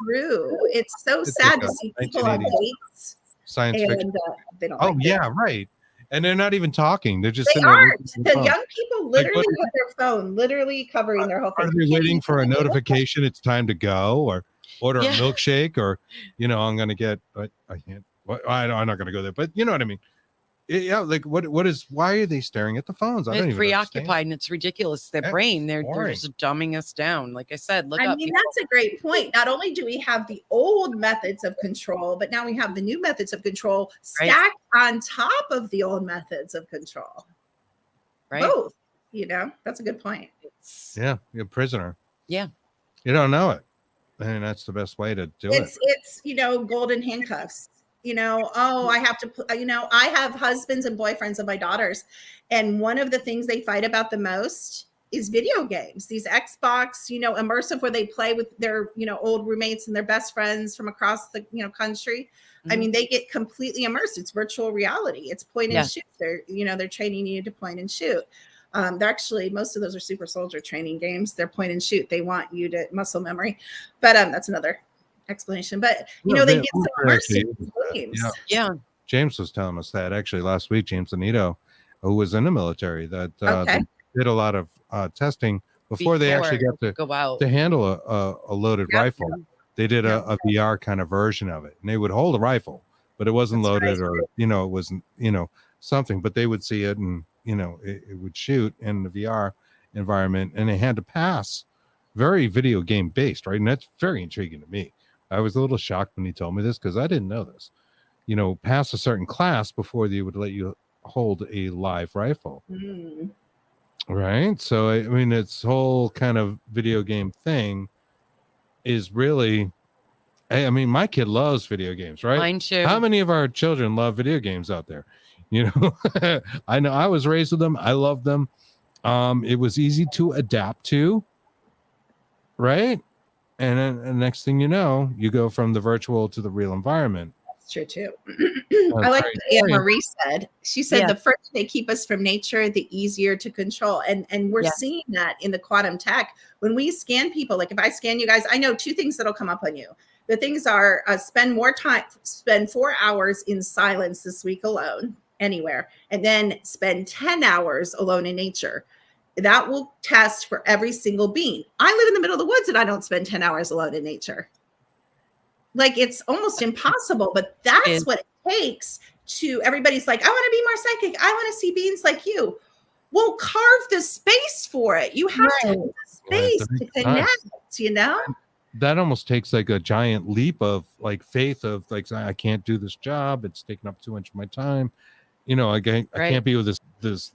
true. It's so It's sad like to a see people on 1980s dates science fiction. and they don't Oh like it. yeah, right. And they're not even talking. They're just They sitting there aren't. looking at the The phone. young people Like, literally what- have their phone literally covering their whole face. Are You they can't waiting even for a see it. notification? It's time to go, or order Yeah. a milkshake, or I'm gonna get. I can't. I'm not gonna go there. But you know what I mean. Yeah, like what is? Why are they staring at the phones? I don't They're even understand. preoccupied, and it's ridiculous. Their Yeah, brain, they're boring. just dumbing us down. Like I said, look I up. mean, people. that's a great point. Not only do we have the old methods of control, but now we have the new methods of control Right. stacked on top of the old methods of control. Right? Both, that's a good point. It's- Yeah, you're a prisoner. Yeah. You don't know it, and that's the best way to do it. It's golden handcuffs. I have to I have husbands and boyfriends of my daughters, and one of the things they fight about the most is video games, these Xbox immersive, where they play with their old roommates and their best friends from across the country. I Mm-hmm. mean, they get completely immersed. It's virtual reality. It's point Yeah. and shoot. They're training you to point and shoot. They're actually, most of those are super soldier training games. They're point and shoot. They want you to muscle memory, but that's another explanation. But they get so immersed in these games. Yeah. James was telling us that actually last week. James Anito, who was in the military, that Okay. they did a lot of testing before they actually got to go out. handle a loaded Yeah. rifle. They did a VR kind of version of it, and they would hold a rifle, but it wasn't That's loaded, right. or it wasn't something, but they would see it, and it would shoot in the VR environment, and they had to pass. Very video game based, right? And that's very intriguing to me. I was a little shocked when he told me this, because I didn't know this. Pass a certain class before they would let you hold a live rifle. Mm. Right. So, I mean, this whole kind of video game thing is really, I mean, my kid loves video games, right? Mine too. How many of our children love video games out there? I know I was raised with them. I love them. It was easy to adapt to, right? And then the next thing you know, you go from the virtual to the real environment. That's true too. I like what Anne Marie said. She said Yeah. the further they keep us from nature, the easier to control. And we're Yeah. seeing that in the quantum tech. When we scan people, like if I scan you guys, I know two things that'll come up on you. The things are spend 4 hours in silence this week alone, anywhere, and then spend 10 hours alone in nature. That will test for every single being. I live in the middle of the woods and I don't spend 10 hours alone in nature. Like, it's almost impossible, but that's what it takes to, everybody's like, I want to be more psychic. I want to see beings like you. Well, carve the space for it. You have to have the space to connect, That almost takes like a giant leap of like faith of like, I can't do this job. It's taking up too much of my time. I can't be with this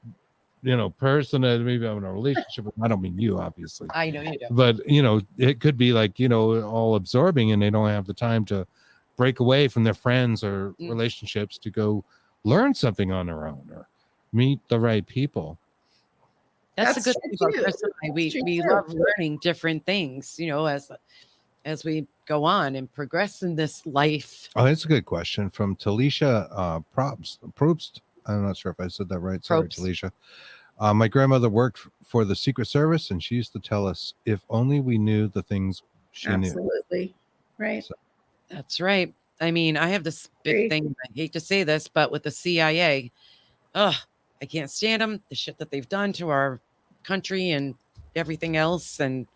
person that maybe I'm in a relationship with. I don't mean you, obviously. I know you do. But it could be like all absorbing, and they don't have the time to break away from their friends or relationships to go learn something on their own or meet the right people. That's a good true thing about too. Chris and I. We True too. love learning different things, as we go on and progress in this life. Oh, that's a good question from Talisha Probst. I'm not sure if I said that right. Sorry, Probst. Talisha. My grandmother worked for the Secret Service, and she used to tell us, if only we knew the things she knew. Absolutely. Right. So- That's right. I mean, I have this big thing. I hate to say this, but with the CIA, I can't stand them. The shit that they've done to our country and everything else. And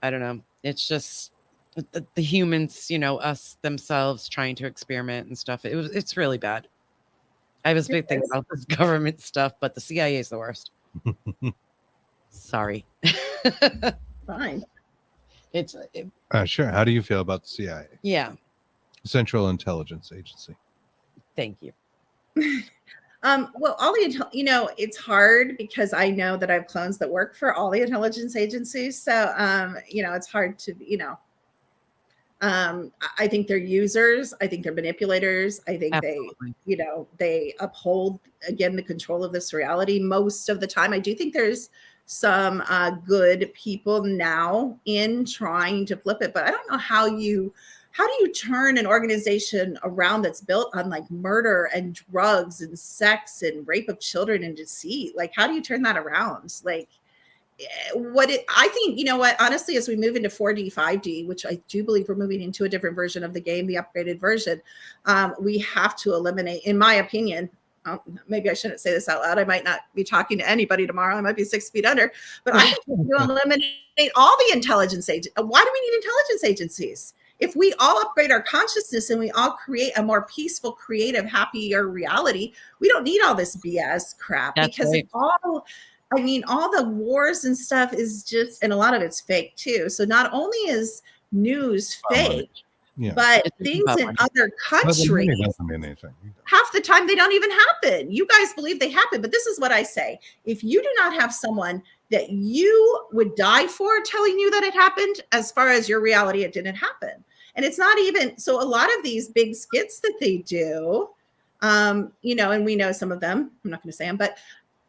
I don't know. It's just the humans, us themselves trying to experiment and stuff. It's really bad. I was big thing about this government stuff, but the CIA is the worst. Sorry. Fine. Sure. How do you feel about the CIA? Yeah. Central Intelligence Agency. Thank you. Well, all the it's hard because I know that I have clones that work for all the intelligence agencies. So it's hard to I think they're users. I think they're manipulators. I think Absolutely. they uphold, again, the control of this reality most of the time. I do think there's some good people now in trying to flip it, but I don't know how how do you turn an organization around that's built on like murder and drugs and sex and rape of children and deceit? Like, how do you turn that around? Like, I think, you know what, honestly, as we move into 4D, 5D, which I do believe we're moving into a different version of the game, the upgraded version, we have to eliminate, in my opinion, maybe I shouldn't say this out loud. I might not be talking to anybody tomorrow. I might be 6 feet under, but I think we have to eliminate all the intelligence agents. Why do we need intelligence agencies? If we all upgrade our consciousness and we all create a more peaceful, creative, happier reality, we don't need all this BS crap. That's because right. I mean, all the wars and stuff is just, and a lot of it's fake too. So not only is news fake, but things in other countries, doesn't mean anything. half the time they don't even happen. You guys believe they happen, but this is what I say. If you do not have someone that you would die for telling you that it happened, as far as your reality, it didn't happen. And it's not even, so a lot of these big skits that they do, you know, and we know some of them, I'm not going to say them, but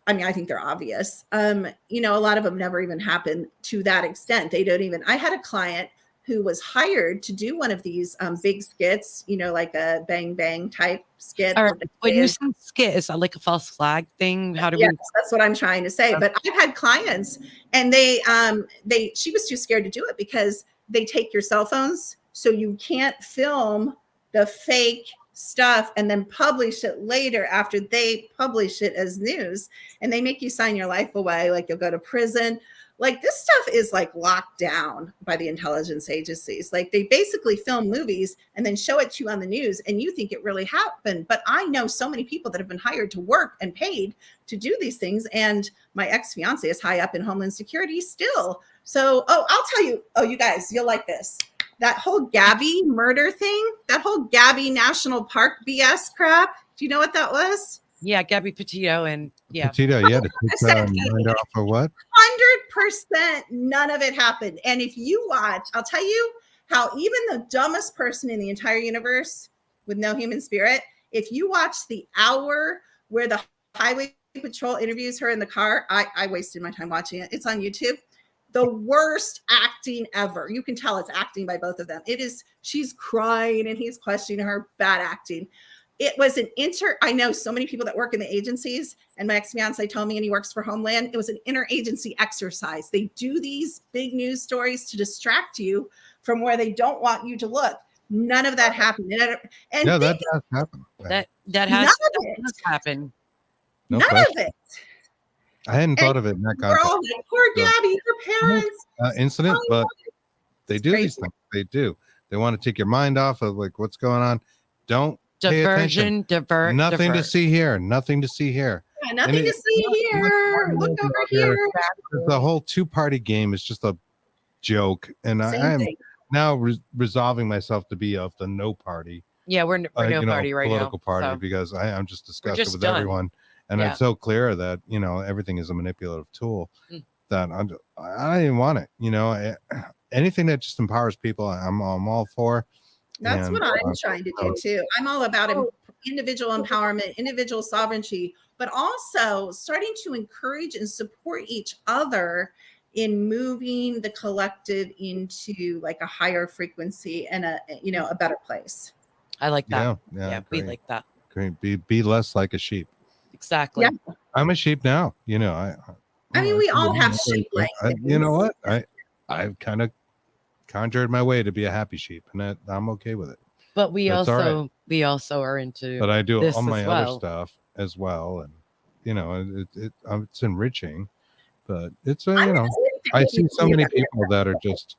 I mean, I think they're obvious. You know, a lot of them never even happen to that extent. They don't even, I had a client who was hired to do one of these big skits, you know, like a bang bang type skit. All right. When you say skit, is that like a false flag thing? How do yes, that's what I'm trying to say. But I've had clients and she was too scared to do it because they take your cell phones. So you can't film the fake stuff and then publish it later after they publish it as news, and they make you sign your life away. Like, you'll go to prison. Like, this stuff is like locked down by the intelligence agencies. Like, they basically film movies and then show it to you on the news and you think it really happened. But I know so many people that have been hired to work and paid to do these things. And my ex-fiance is high up in Homeland Security still. So, I'll tell you, you guys, you'll like this. That whole Gabby murder thing, that whole Gabby National Park BS crap. Do you know what that was? Yeah, Gabby Petito and Petito, yeah, to take mind off of what? 100% none of it happened. And if you watch, I'll tell you how even the dumbest person in the entire universe with no human spirit, if you watch the hour where the highway patrol interviews her in the car, I wasted my time watching it. It's on YouTube. The worst acting ever. You can tell it's acting by both of them. It is, she's crying and he's questioning her, bad acting. It was I know so many people that work in the agencies, and my ex-fiance told me, and he works for Homeland, it was an interagency exercise. They do these big news stories to distract you from where they don't want you to look. None of that happened. And yeah, that does happen. That has happened. No none question. of it. I hadn't thought of it in that We're all context. like, poor Gabby, her parents. Incident, but they do crazy. these things. They do. They want to take your mind off of like what's going on. Don't pay attention. Nothing to see here. Nothing to see here. Yeah, nothing to see here. Look over here. The whole two-party game is just a joke, and I am now resolving myself to be of the no party. Yeah, we're no party right now. Political party, so. because I'm just disgusted with done. everyone. And it's so clear that, you know, everything is a manipulative tool that I don't even want it. You know, anything that just empowers people, I'm all for. That's what I'm trying to do too. I'm all about individual empowerment, individual sovereignty, but also starting to encourage and support each other in moving the collective into like a higher frequency and a better place. I like that. Yeah, we like that. Great. Be less like a sheep. Exactly. Yeah. I'm a sheep now. You know, I mean, we all have sheep like you know what? I've kind of conjured my way to be a happy sheep, and I'm okay with it. But we also are into. But I do this all my as other well. stuff as well, and you know, it's enriching. But it's you know, I see so many people that are just.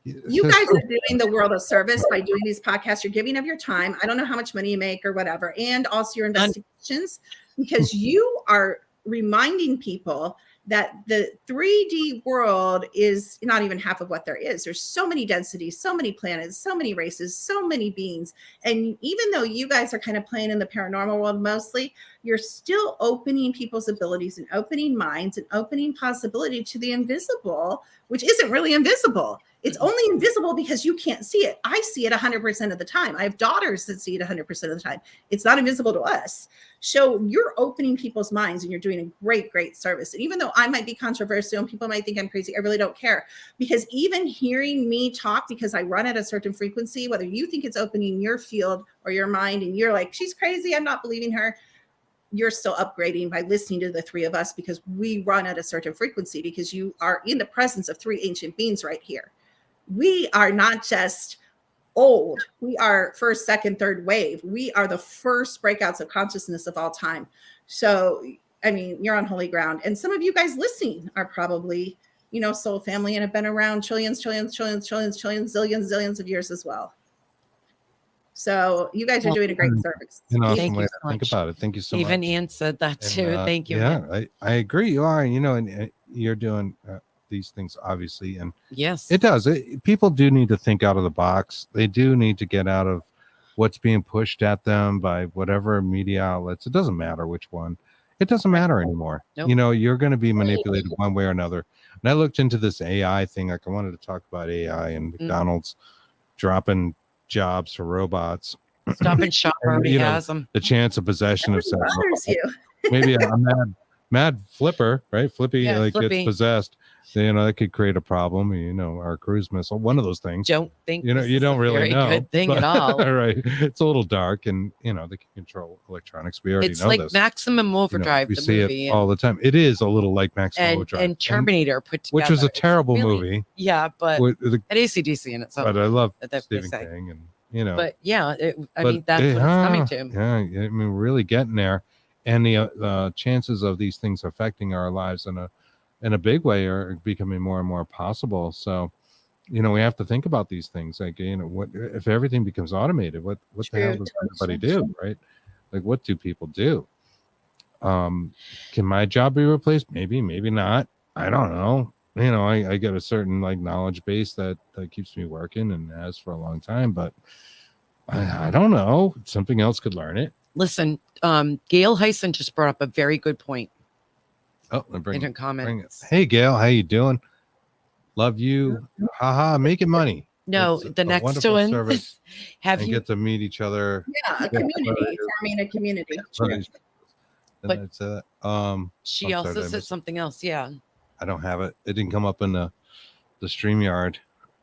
You guys are doing the world a service by doing these podcasts. You're giving of your time. I don't know how much money you make or whatever, and also your investigations, because you are reminding people that the 3D world is not even half of what there is. There's so many densities, so many planets, so many races, so many beings. And even though you guys are kind of playing in the paranormal world mostly, you're still opening people's abilities and opening minds and opening possibility to the invisible, which isn't really invisible. It's only invisible because you can't see it. I see it 100% of the time. I have daughters that see it 100% of the time. It's not invisible to us. So you're opening people's minds and you're doing a great, great service. And even though I might be controversial and people might think I'm crazy, I really don't care, because even hearing me talk, because I run at a certain frequency, whether you think it's opening your field or your mind and you're like, she's crazy, I'm not believing her, you're still upgrading by listening to the three of us, because we run at a certain frequency, because you are in the presence of three ancient beings right here. We are not just old. We are first, second, third wave. We are the first breakouts of consciousness of all time. So, I mean, you're on holy ground. And some of you guys listening are probably, you know, soul family and have been around trillions, zillions of years as well. So you guys are doing a great service. An awesome Thank way you to so think much. about it. Thank you so much. Even Ann said that too. And, Thank you. Yeah, Ann. I agree. You are, you know, and you're doing these things obviously, and Yes, it does. People do need to think out of the box. They do need to get out of what's being pushed at them by whatever media outlets. It doesn't matter which one. It doesn't matter anymore. Nope. You know, you're going to be manipulated one way or another. And I looked into this AI thing. Like, I wanted to talk about AI and McDonald's dropping jobs for robots. Stop and Shop already has them. The chance of possession of sex. Bothers you. Maybe a mad flipper, right? Flippy, Yeah, like Flippy. gets possessed. You know, that could create a problem. You know, our cruise missile, one of those things. Don't think You know, this you is don't a really very know. good thing but- at all. Right. It's a little dark, and you know, they can control electronics. We already It's know like this. Maximum You know, Overdrive, we the see movie, it all the time. It is a little like Maximum Overdrive. and Terminator put together, which was a It's terrible really- movie. Yeah, but With the- at ACDC in itself. but I love that they Stephen say. King, and you know. But yeah, I But mean, that's what it's coming to. Yeah, I mean, we're really getting there, and the chances of these things affecting our lives in a big way are becoming more and more possible. So, you know, we have to think about these things. Like, you know, what if everything becomes automated? What the hell does everybody do, right? Like, what do people do? Can my job be replaced? Maybe not. I don't know. You know, I get a certain like knowledge base that keeps me working and has for a long time, but I don't know. Something else could learn it. Listen, Gail Heisen just brought up a very good point Oh, in her comments. Hey, Gail, how you doing? Love you. Haha, making money. No, It's the a next wonderful one. service. Have And you? get to meet each other. Yeah, a community, forming a community. And But- that's it. She I'm also sorry, I said missed- something else. Yeah. I don't have it. It didn't come up in the StreamYard.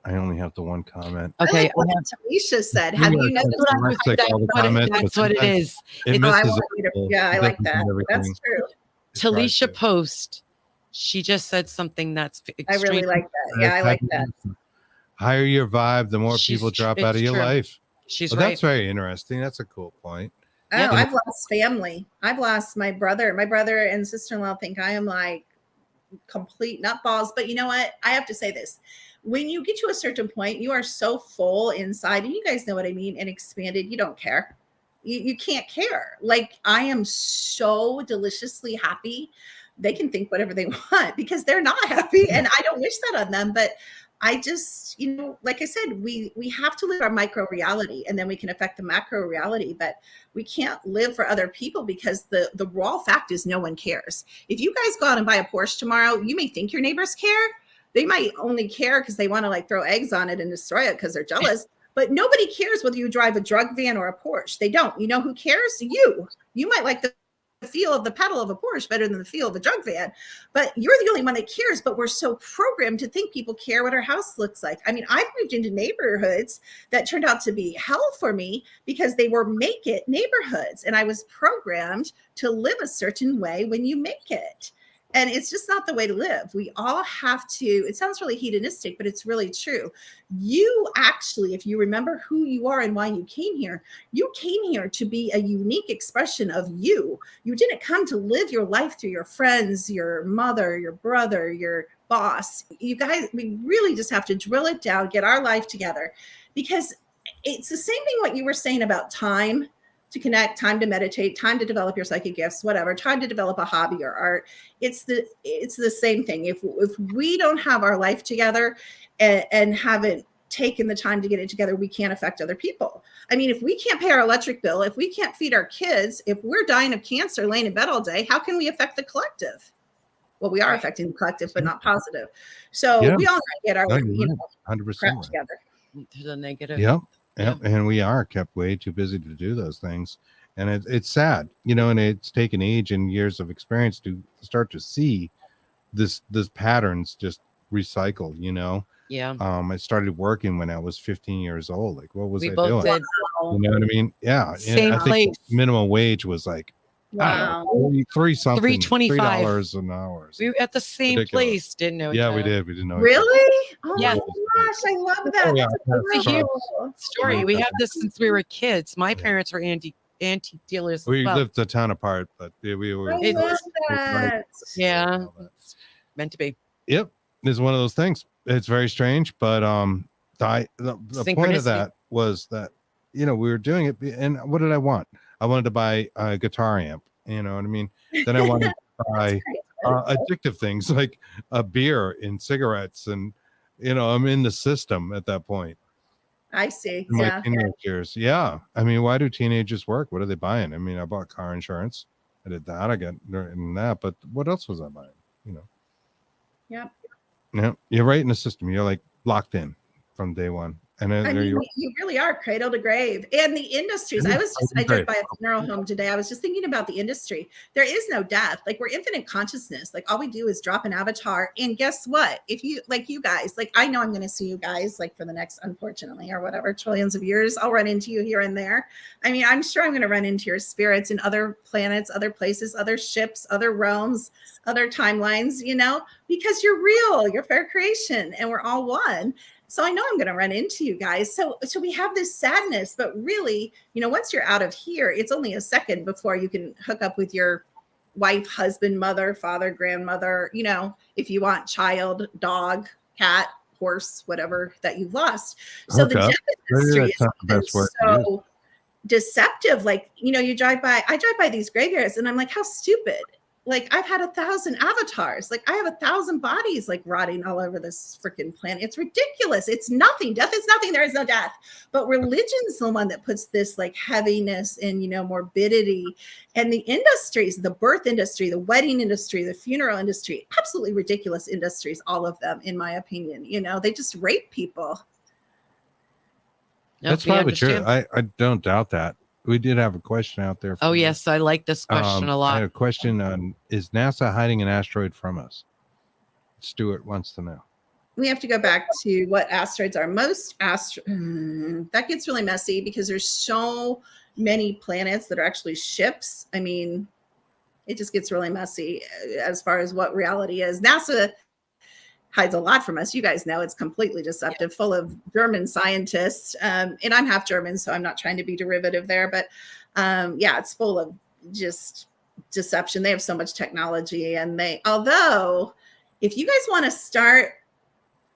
I only have the one comment. Okay. I like what Talisha said. Have you noticed? That's what I was like, all the comments, but That's what it sometimes is. It It's- Oh, I misses want you to, it. yeah, I It like doesn't that. do everything. That's true. It tries Talisha to. Post. She just said something that's I really like that. Yeah, I like that. Higher your vibe, the more She's people tr- drop out it's of your true. life. She's Well, right. that's very interesting. That's a cool point. Oh, Yeah. I've lost family. I've lost my brother. My brother and sister-in-law think I am like complete nutballs. But you know what? I have to say this. When you get to a certain point, you are so full inside, and you guys know what I mean, and expanded, you don't care. You can't care. Like, I am so deliciously happy. They can think whatever they want because they're not happy. And I don't wish that on them. But I just, you know, like I said, we have to live our micro reality, and then we can affect the macro reality, but we can't live for other people because the raw fact is no one cares. If you guys go out and buy a Porsche tomorrow, you may think your neighbors care. They might only care because they want to like throw eggs on it and destroy it because they're jealous. But nobody cares whether you drive a drug van or a Porsche. They don't. You know who cares? You might like the feel of the pedal of a Porsche better than the feel of a drug van, but you're the only one that cares. But we're so programmed to think people care what our house looks like. I mean, I've moved into neighborhoods that turned out to be hell for me because they were make it neighborhoods, and I was programmed to live a certain way when you make it. And it's just not the way to live. We all have to, it sounds really hedonistic, but it's really true. You actually, if you remember who you are and why you came here to be a unique expression of you. You didn't come to live your life through your friends, your mother, your brother, your boss. You guys, we really just have to drill it down, get our life together, because it's the same thing what you were saying about time to connect, time to meditate, time to develop your psychic gifts, whatever, time to develop a hobby or art. It's the same thing. If we don't have our life together and haven't taken the time to get it together, we can't affect other people. I mean, if we can't pay our electric bill, if we can't feed our kids, if we're dying of cancer laying in bed all day, how can we affect the collective? Well, we are affecting the collective, but not positive. So Yeah. we all need to get our, No, you're you right. know, 100% crap right. together. To the negative. Yep. Yep. And we are kept way too busy to do those things. And it's sad, you know, and it's taken age and years of experience to start to see this patterns just recycle, you know. Yeah. I started working when I was 15 years old. Like, what was We I both doing? did. You know what I mean? Yeah. And Same I think place. minimum wage was like, I don't Wow. know, three something, $3.25 $3 an hour. We were at the same Ridiculous. place. Didn't know. each Yeah, we other. did. We didn't know. Really? Oh Yes. my gosh, I love that. Oh, yeah. That's It's a huge adorable. story. We have this since we were kids. My Yeah. parents were antique dealers. as We well. lived a ton apart, but we were. I love that. Yeah. Meant to be. Yep, it's one of those things. It's very strange, but the point of Synchronicity. that was that, you know, we were doing it, and what did I want? I wanted to buy a guitar amp. You know what I mean? Then I wanted to buy addictive things like a beer and cigarettes, and you know, I'm in the system at that point. I see. In my Yeah. teenage years. Yeah. I mean, why do teenagers work? What are they buying? I mean, I bought car insurance. I did that. I got in that, but what else was I buying? You know? Yep. Yeah. You're right in the system. You're like locked in from day one. And then I there mean, you you really are cradle to grave. And the industries, I drove by a funeral home today. I was just thinking about the industry. There is no death. Like, we're infinite consciousness. Like, all we do is drop an avatar. And guess what? If you, like you guys, like, I know I'm going to see you guys, like, for the next, unfortunately, or whatever, trillions of years, I'll run into you here and there. I mean, I'm sure I'm going to run into your spirits in other planets, other places, other ships, other realms, other timelines, you know, because you're real, you're fair creation, and we're all one. So I know I'm going to run into you guys. So we have this sadness, but really, you know, once you're out of here, it's only a second before you can hook up with your wife, husband, mother, father, grandmother, you know, if you want child, dog, cat, horse, whatever that you've lost. So the death industry is so deceptive. Like, you know, I drive by these graveyards and I'm like, how stupid. Like, I've had 1,000 avatars. Like, I have 1,000 bodies like rotting all over this freaking planet. It's ridiculous. It's nothing. Death is nothing. There is no death. But religion's the one that puts this like heaviness and, you know, morbidity. And the industries, the birth industry, the wedding industry, the funeral industry, absolutely ridiculous industries, all of them, in my opinion. You know, they just rape people. That's probably true. I don't doubt that. We did have a question out there. Oh, yes. I like this question a lot. I had a question on, is NASA hiding an asteroid from us? Stuart wants to know. We have to go back to what asteroids are. Most that gets really messy because there's so many planets that are actually ships. I mean, it just gets really messy as far as what reality is. NASA hides a lot from us. You guys know it's completely deceptive, full of German scientists. And I'm half German, so I'm not trying to be derivative there. But yeah, it's full of just deception. They have so much technology. And although if you guys want to start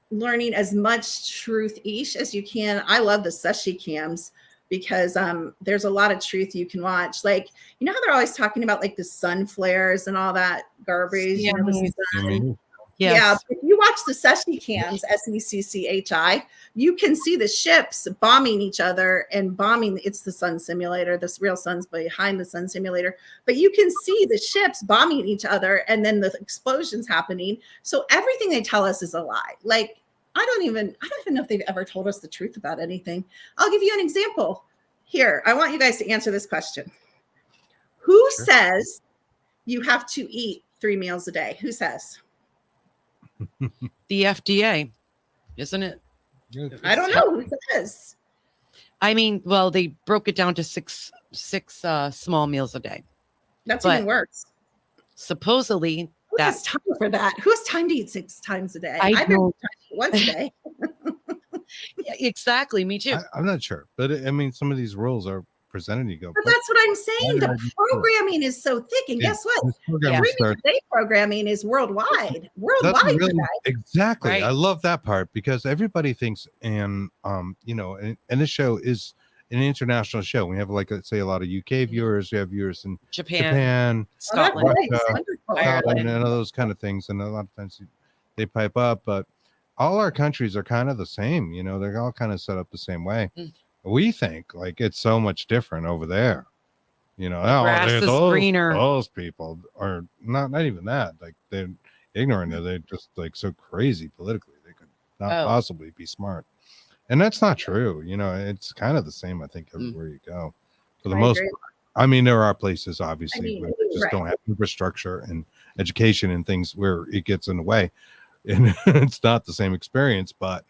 learning as much truth-ish as you can, I love the Sashi cams because there's a lot of truth you can watch. Like, you know how they're always talking about like the sun flares and all that garbage? Yeah. You know, the sun. Yes. Yeah, if you watch the Secchi cams, SECCHI, you can see the ships bombing each other and bombing. It's the sun simulator. This real sun's behind the sun simulator, but you can see the ships bombing each other and then the explosions happening. So everything they tell us is a lie. Like, I don't even know if they've ever told us the truth about anything. I'll give you an example. Here, I want you guys to answer this question. Who says you have to eat 3 meals a day? Who says? The FDA, isn't it? I don't know who says. I mean, well, they broke it down to six small meals a day. That's even worse. Supposedly, who has time for that? Who has time to eat 6 times a day? I don't. Once a day. Yeah, exactly. Me too. I'm not sure, but I mean, some of these rules are presented. You go, but that's what I'm saying. The programming is so thick, and guess what? 3 meals a day programming is worldwide. Really, exactly. Right. I love that part because everybody thinks, and you know, and this show is an international show. We have, like, let's say, a lot of UK viewers. We have viewers in Japan, Scotland, Russia, Ireland, and all those kind of things. And a lot of times they pipe up, but all our countries are kind of the same. You know, they're all kind of set up the same way. We think like it's so much different over there. You know, grass is greener. Those people are not even that. Like, ignorant, or they're just like so crazy politically they could not Oh. possibly be smart. And that's not true. You know, it's kind of the same, I think, everywhere you go. For the I most agree. part. I mean, there are places obviously I mean, where they just right. don't have infrastructure and education and things where it gets in the way. And it's not the same experience, but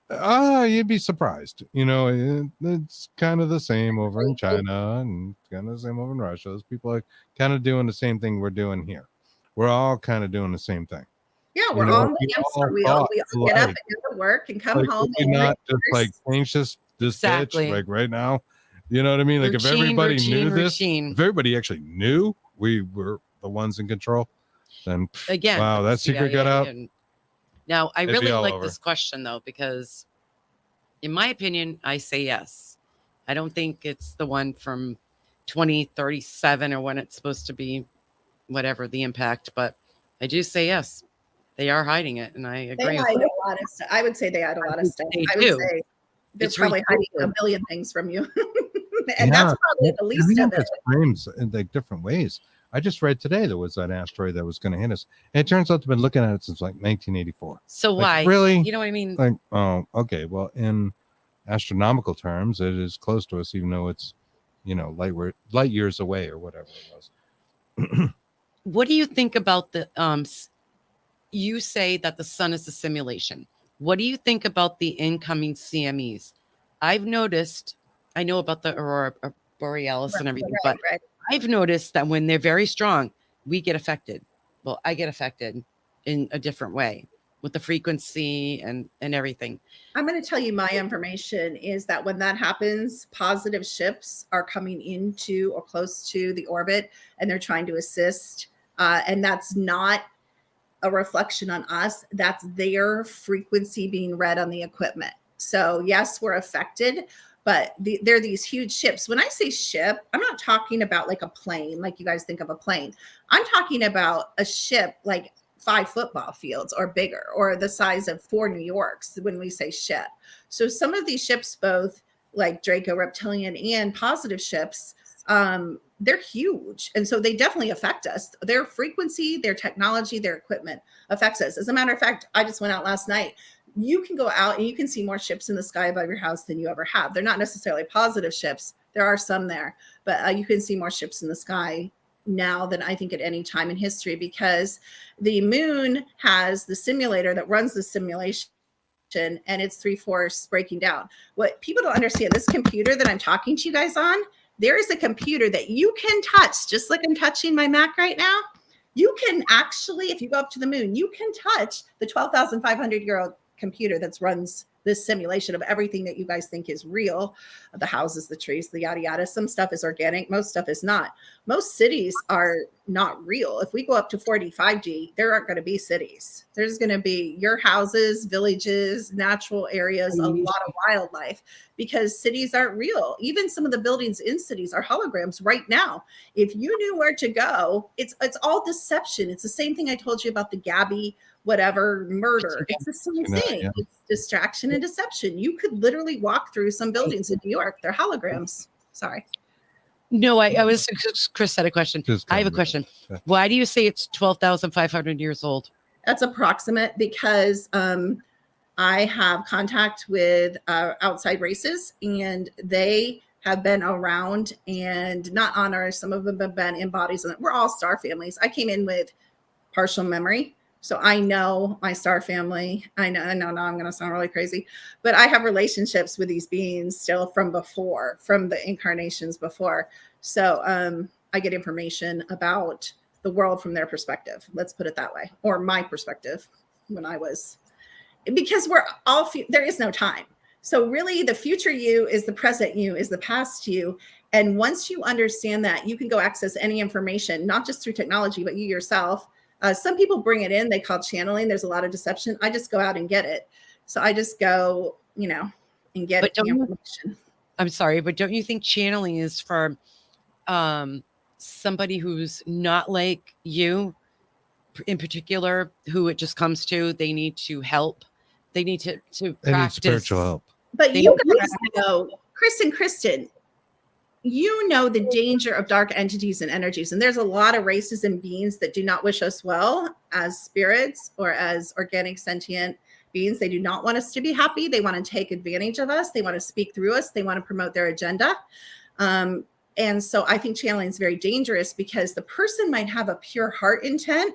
you'd be surprised. You know, it's kind of the same over in China and kind of the same over in Russia. Those people are kind of doing the same thing we're doing here. We're all kind of doing the same thing. Yeah, You we're know, all on the we all hamster wheel. thought We all get up alike. and go to work and come Like, home. could we and not just like reverse- change this Exactly. pitch like right now? You know what I mean? Like if Routine, everybody knew this, routine. if everybody actually knew we were the ones in control, then Again, wow, that secret got CIA out. and- Now, I It'd really be all like over. this question though, because in my opinion, I say yes. I don't think it's the one from 2037 or when it's supposed to be, whatever the impact, but I do say yes. They are hiding it, and I agree. They with hide you. a lot of stuff. I would say they hide a lot of stuff. They I would do. say they're It's probably hiding a ridiculous. billion things from you. And Yeah, that's probably the least everything of it. gets frames in like different ways. I just read today there was an asteroid that was going to hit us. And it turns out they've been looking at it since like 1984. So Like, why? really? You know what I mean? Like, oh, okay. Well, in astronomical terms, it is close to us, even though it's, you know, light years away or whatever it was. What do you think about the you say that the sun is a simulation. What do you think about the incoming CMEs? I've noticed, I know about the aurora borealis and everything, but Right. I've noticed that when they're very strong, we get affected. Well, I get affected in a different way with the frequency and everything. I'm going to tell you my information is that when that happens, positive ships are coming into or close to the orbit and they're trying to assist. And that's not a reflection on us. That's their frequency being read on the equipment. So yes, we're affected, but they're these huge ships. When I say ship, I'm not talking about like a plane, like you guys think of a plane. I'm talking about a ship like 5 football fields or bigger, or the size of 4 New Yorks when we say ship. So some of these ships, both like Draco reptilian and positive ships, they're huge. And so they definitely affect us. Their frequency, their technology, their equipment affects us. As a matter of fact, I just went out last night. You can go out and you can see more ships in the sky above your house than you ever have. They're not necessarily positive ships. There are some there, but you can see more ships in the sky now than I think at any time in history, because the moon has the simulator that runs the simulation, and it's 3/4 breaking down. What people don't understand, this computer that I'm talking to you guys on, there is a computer that you can touch, just like I'm touching my Mac right now. You can actually, if you go up to the moon, you can touch the 12,500-year-old computer that runs this simulation of everything that you guys think is real, the houses, the trees, the yada yada. Some stuff is organic, most stuff is not. Most cities are not real. If we go up to 4D, 5G, there aren't going to be cities. There's going to be your houses, villages, natural areas, a lot of wildlife, because cities aren't real. Even some of the buildings in cities are holograms right now. If you knew where to go, it's all deception. It's the same thing I told you about the Gabby whatever murder. It's the same thing. Yeah. It's distraction and deception. You could literally walk through some buildings in New York. They're holograms. Sorry. No, I was, Chris had a question. Just I have a come question. with it. Why do you say it's 12,500 years old? That's approximate because I have contact with outside races, and they have been around and not on Earth. Some of them have been in bodies. And we're all star families. I came in with partial memory. So I know my star family. I know I'm going to sound really crazy, but I have relationships with these beings still from before, from the incarnations before. So I get information about the world from their perspective. Let's put it that way, or my perspective when I was, because we're all, there is no time. So really the future you is the present you, is the past you. And once you understand that, you can go access any information, not just through technology, but you yourself. Some people bring it in, they call channeling. There's a lot of deception. I just go out and get it. So I just go, and get the information. I'm sorry, but don't you think channeling is for somebody who's not like you in particular, who it just comes to, they need to help. They need to They need practice spiritual help. But you guys know, Chris and Kristen, you know the danger of dark entities and energies. And there's a lot of races and beings that do not wish us well as spirits or as organic sentient beings. They do not want us to be happy. They want to take advantage of us. They want to speak through us. They want to promote their agenda. And so I think channeling is very dangerous because the person might have a pure heart intent,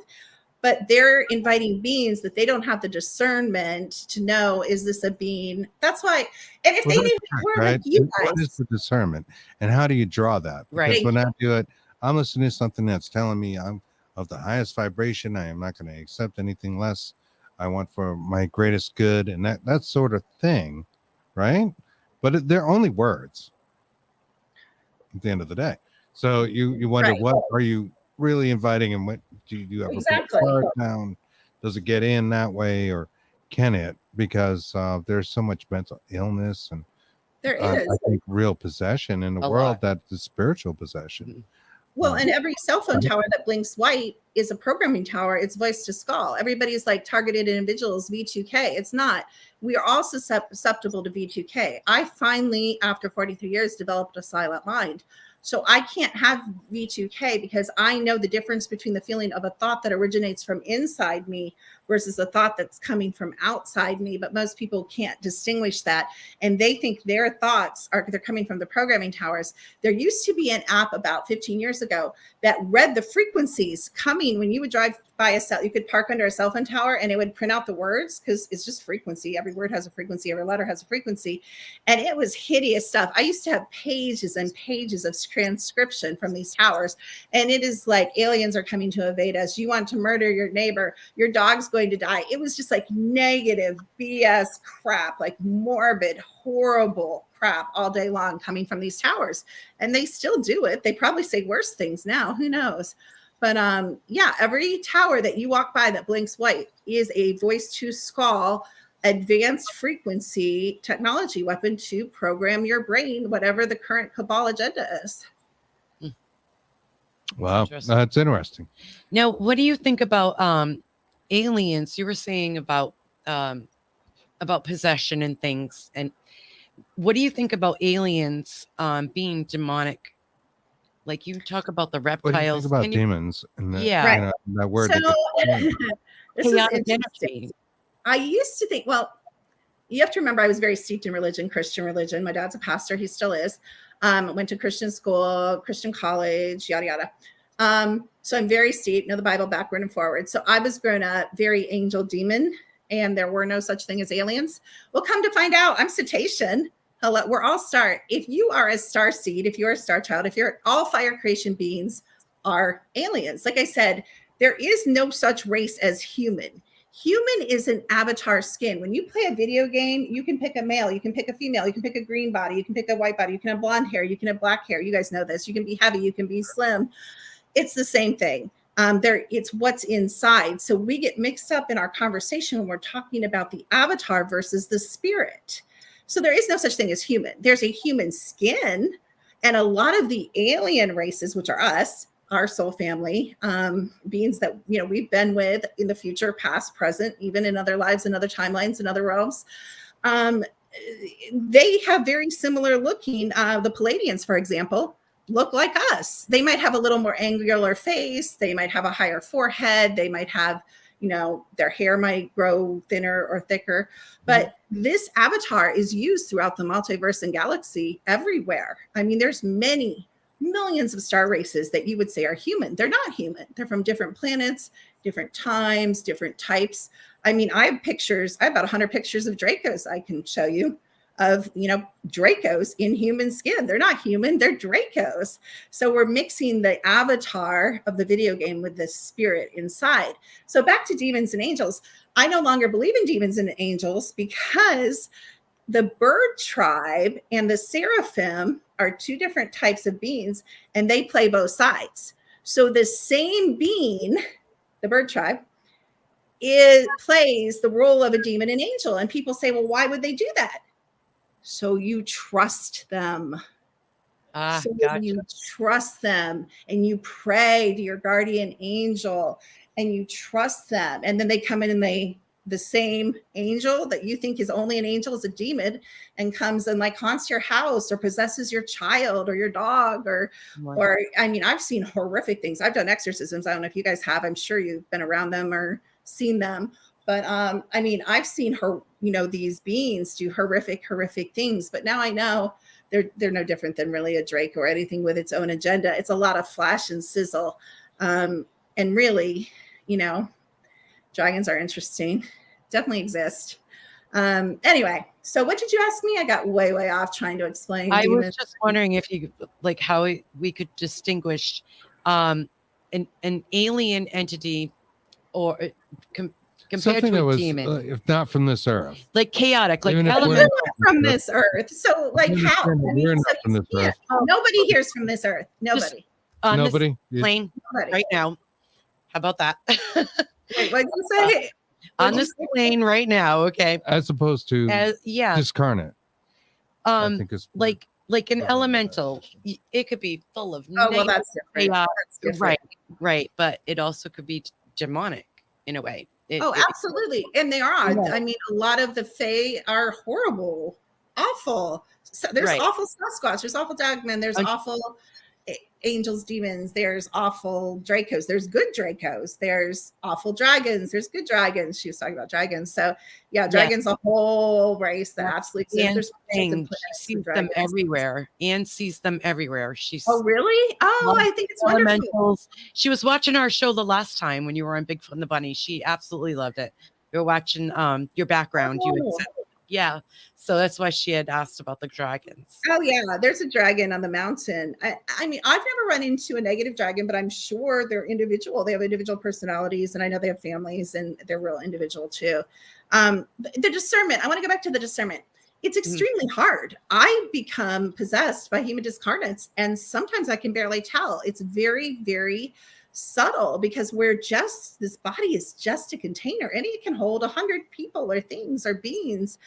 but they're inviting beings that they don't have the discernment to know, is this a being? That's why, and if Well, they that's knew right, more right? like you What is guys, the discernment, and how do you draw that? Because Right. when I do it, I'm listening to something that's telling me I'm of the highest vibration. I am not going to accept anything less. I want for my greatest good, and that sort of thing, right? But they're only words at the end of the day. So you wonder, Right. what are you really inviting, and what do you have Exactly. a guard down? Does it get in that way, or can it? Because there's so much mental illness and there is. I think real possession in the A world, lot. that is spiritual possession. Well, and every cell phone tower that blinks white is a programming tower. It's voice to skull. Everybody's like targeted individuals, V2K. It's not. We are also susceptible to V2K. I finally, after 43 years, developed a silent mind. So I can't have V2K because I know the difference between the feeling of a thought that originates from inside me versus a thought that's coming from outside me. But most people can't distinguish that. And they think their thoughts they're coming from the programming towers. There used to be an app about 15 years ago that read the frequencies coming when you would drive by you could park under a cell phone tower and it would print out the words because it's just frequency. Every word has a frequency, every letter has a frequency. And it was hideous stuff. I used to have pages and pages of transcription from these towers. And it is like aliens are coming to evade us. You want to murder your neighbor. Your dog's going to die. It was just like negative BS crap, like morbid, horrible crap all day long coming from these towers. And they still do it. They probably say worse things now. Who knows? But yeah, every tower that you walk by that blinks white is a voice to skull advanced frequency technology weapon to program your brain, whatever the current cabal agenda is. Wow, Interesting. that's interesting. Now, what do you think about aliens? You were saying about possession and things, and what do you think about aliens being demonic? Like you talk about the What do you reptiles. think about Can you- demons and that, Yeah. Right. that word? So that this is chaotic interesting. energy? I used to think, well, you have to remember I was very steeped in religion, Christian religion. My dad's a pastor. He still is. Went to Christian school, Christian college, yada, yada. So I'm very steeped, know the Bible backward and forward. So I was grown up very angel demon, and there were no such thing as aliens. Well, come to find out, I'm cetacean. Hello, we're all star. If you are a star seed, if you're a star child, if you're all fire creation beings are aliens. Like I said, there is no such race as human. Human is an avatar skin. When you play a video game, you can pick a male, you can pick a female, you can pick a green body, you can pick a white body, you can have blonde hair, you can have black hair. You guys know this. You can be heavy, you can be slim. It's the same thing. It's what's inside. So we get mixed up in our conversation when we're talking about the avatar versus the spirit. So there is no such thing as human. There's a human skin, and a lot of the alien races, which are us, our soul family, beings that we've been with in the future, past, present, even in other lives, in other timelines, in other realms. They have very similar looking. The Palladians, for example, look like us. They might have a little more angular face. They might have a higher forehead. They might have, their hair might grow thinner or thicker. But this avatar is used throughout the multiverse and galaxy everywhere. I mean, there's many millions of star races that you would say are human. They're not human. They're from different planets, different times, different types. I mean, I have about 100 pictures of Dracos I can show you of, Dracos in human skin. They're not human, they're Dracos. So we're mixing the avatar of the video game with the spirit inside. So back to demons and angels. I no longer believe in demons and angels because the bird tribe and the seraphim are two different types of beings, and they play both sides. So the same being, the bird tribe, it plays the role of a demon and angel. And people say, well, why would they do that? So you trust them. So Gotcha. you trust them and you pray to your guardian angel and you trust them. And then they come in and the same angel that you think is only an angel is a demon and comes and like haunts your house or possesses your child or your dog or I mean, I've seen horrific things. I've done exorcisms. I don't know if you guys have. I'm sure you've been around them or seen them. But I mean, I've seen her, you know, these beings do horrific things. But now I know they're no different than really a Drake or anything with its own agenda. It's a lot of flash and sizzle. And really, you know, dragons are interesting. Definitely exist. Anyway, so what did you ask me? I got way off trying to explain. I was just wondering if you like how we could distinguish an alien entity or compared something to that a was, demon, if not from this earth, like chaotic, like Even if we're- elemental. from this earth. So like how? I mean, we're not so from this you can't- earth. nobody hears from this earth. Nobody. On this Nobody. plane Nobody. right now. How about that? Wait, what did you say? On this plane right now, okay. As opposed to Yeah. discarnate. I think is like an Probably elemental, it could be full of Oh, well, that's different. chaos, That's different. right, but it also could be demonic in a way. Absolutely. And they are. Yeah. I mean, a lot of the Fae are horrible, awful. So there's Right. awful Sasquatch, there's awful Dogmen, there's awful angels, demons, there's awful Dracos, there's good Dracos, there's awful dragons, there's good dragons. She was talking about dragons. So yeah, dragons, a whole race that absolutely exists. And she sees them everywhere. Anne sees them everywhere. She's Oh, really? Oh, I think it's wonderful. elementals. She was watching our show the last time when you were on Bigfoot and the Bunny. She absolutely loved it. We were watching your background. You had said, yeah. So that's why she had asked about the dragons. Oh yeah, there's a dragon on the mountain. I mean, I've never run into a negative dragon, but I'm sure they're individual. They have individual personalities, and I know they have families, and they're real individual too. The discernment. I want to go back to the discernment. It's extremely hard. I become possessed by human discarnates, and sometimes I can barely tell. It's very subtle because this body is just a container, and it can hold 100 people or things or beings.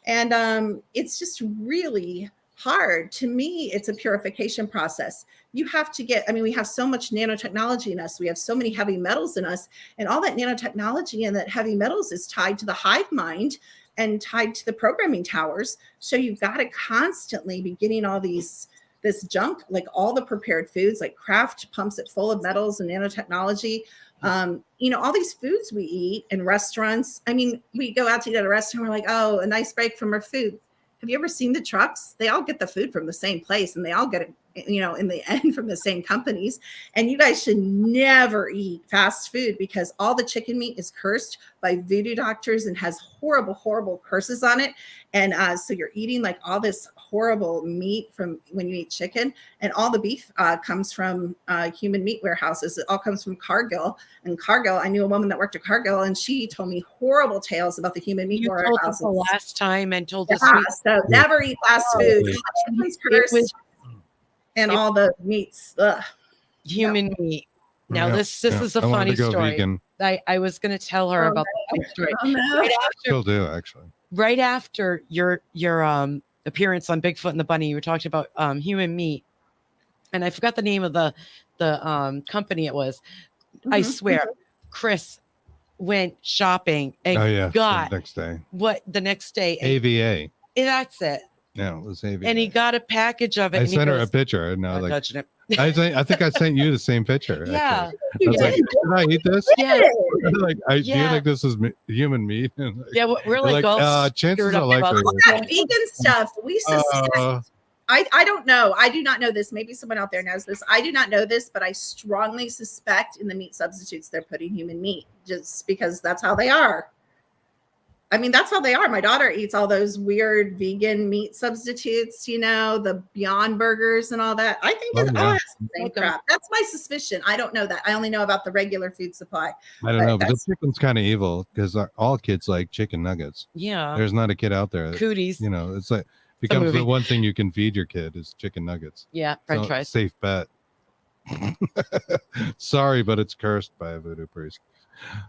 And it's just really hard. To me, it's a purification process. You have to get, I mean, we have so much nanotechnology in us. We have so many heavy metals in us, and all that nanotechnology and that heavy metals is tied to the hive mind and tied to the programming towers. So you've got to constantly be getting all this junk, like all the prepared foods, like Kraft pumps it full of metals and nanotechnology. You know, all these foods we eat in restaurants. I mean, we go out to eat at a restaurant, we're like, oh, a nice break from our food. Have you ever seen the trucks? They all get the food from the same place, and they all get it, you know, in the end from the same companies. And you guys should never eat fast food because all the chicken meat is cursed by voodoo doctors and has horrible curses on it. And so you're eating like all this horrible meat from when you eat chicken, and all the beef comes from human meat warehouses. It all comes from Cargill. And Cargill, I knew a woman that worked at Cargill, and she told me horrible tales about the human meat warehouses. Told us the last time and told us so never eat fast food. Chicken's cursed, and all the meats. Human meat. Now this is a I wanted funny to go story. vegan. I was going to tell her about the story. Oh, no. Still do, actually. Right after your appearance on Bigfoot and the Bunny, you were talking about human meat, and I forgot the name of the company it was. I swear, Chris went shopping and got the next day AVA. That's it. Yeah, it was AVA. And he got a package of it. I and sent he her goes, a picture, and I was like, touching it. I think I sent you the same picture. Yeah. I was like, should I eat this? Yeah. Like, do you think this is human meat? And like, Yeah, we're like, chances are likely. That vegan stuff. We suspect. I don't know. I do not know this. Maybe someone out there knows this. I do not know this, but I strongly suspect in the meat substitutes they're putting human meat just because that's how they are. I mean, that's how they are. My daughter eats all those weird vegan meat substitutes, you know, the Beyond Burgers and all that. I think it all has the same crap. That's my suspicion. I don't know that. I only know about the regular food supply. I don't know, but the chicken's kind of evil because all kids like chicken nuggets. Yeah. There's not a kid out there. Cooties. You know, it's like becomes the one thing you can feed your kid is chicken nuggets. Yeah, French fries. Safe bet. Sorry, but it's cursed by a voodoo priest.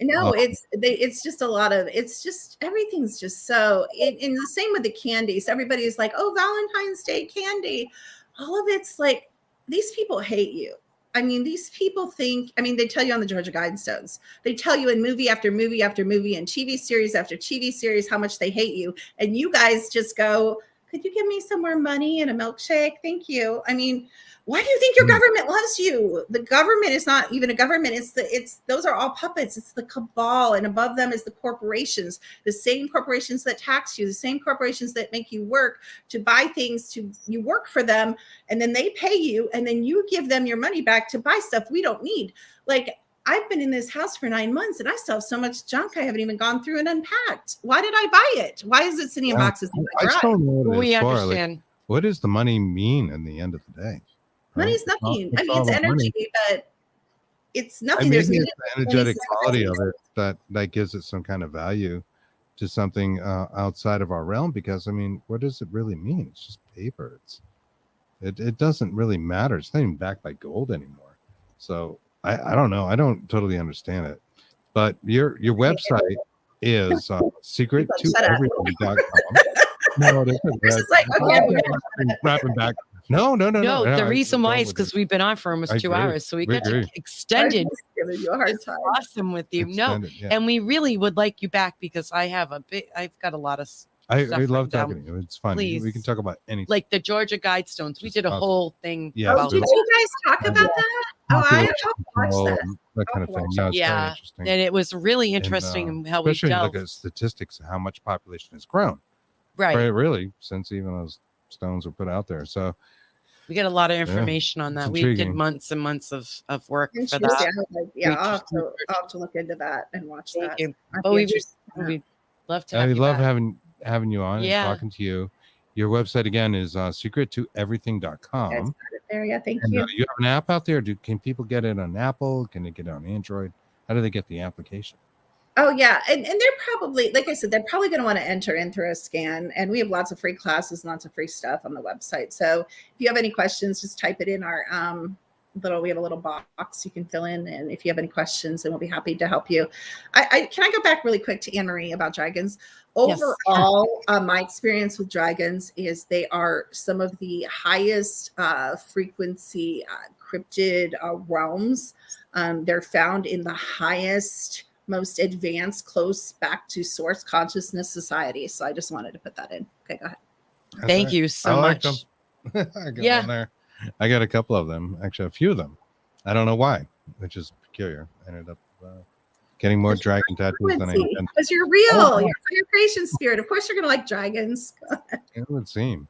No, it's just a lot of, it's just, everything's just so, in the same with the candies. Everybody's like, oh, Valentine's Day candy. All of it's like, these people hate you. I mean, these people think, I mean, they tell you on the Georgia Guidestones, they tell you in movie after movie after movie and TV series after TV series how much they hate you. And you guys just go, could you give me some more money and a milkshake? Thank you. I mean, why do you think your government loves you? The government is not even a government. It's those are all puppets. It's the cabal, and above them is the corporations, the same corporations that tax you, the same corporations that make you work to buy things, you work for them, and then they pay you, and then you give them your money back to buy stuff we don't need. Like, I've been in this house for 9 months and I still have so much junk I haven't even gone through and unpacked. Why did I buy it? Why is it sitting in boxes in my I garage? just don't know what it We is for. Like, understand. what does the money mean in the end of the day? Money's nothing. I mean, all it's about energy, money. but it's nothing. And There's maybe meaning it's the energetic quality of it that gives it some kind of value to something outside of our realm. Because I mean, what does it really mean? It's just paper. It doesn't really matter. It's not even backed by gold anymore. So I don't know. I don't totally understand it. But your website is secret to everything.com. No, this This is like, okay, wrapping back. No. No, the reason why is is because we've been on for almost I 2 agree. hours, so we We got to agree. extend it. I'm just giving you a hard time. Awesome with you. No, and we really would like you back because I've got a lot of I stuff love written down. talking to you. It's fun. We Please. can talk about anything. Like the Georgia Guidestones. We Just did a awesome. whole thing. Yeah, Oh, about did that. you guys talk about that? Oh, I have to watch that. that kind of thing. watch No, it's very Yeah, interesting. and it was really And, interesting how we especially when you look dealt. at statistics of how much population has grown. Right. Really, since even those stones were put out there. So We got a lot of information on it's that. We did intriguing. months and months of work for Interesting. that. Yeah, Research. I'll have to look into that and watch Thank that. you. I'd But be we interested in that. we'd love to I have you love back. having you on Yeah. and talking to you. Your website again is secrettoeverything.com. Guys got it there. Yeah, thank And you. you have an app out there. Can people get it on Apple? Can they get it on Android? How do they get the application? Oh yeah, and they're probably, like I said, they're probably going to want to enter in through a scan, and we have lots of free classes, lots of free stuff on the website. So if you have any questions, just type it in our we have a little box you can fill in, and if you have any questions, then we'll be happy to help you. Can I go back really quick to Anne Marie about dragons? Yes. Overall, my experience with dragons is they are some of the highest frequency cryptid realms. They're found in the highest, most advanced, close back to source consciousness society. So I just wanted to put that in. Okay, go ahead. Thank you I so like much. them. I got Yeah. one there. I got a couple of them, actually a few of them. I don't know why, which is peculiar. I ended up getting more dragon tattoos than I intended. Because you're real. Oh. You're your creation spirit. Of course, you're gonna like dragons. It would seem.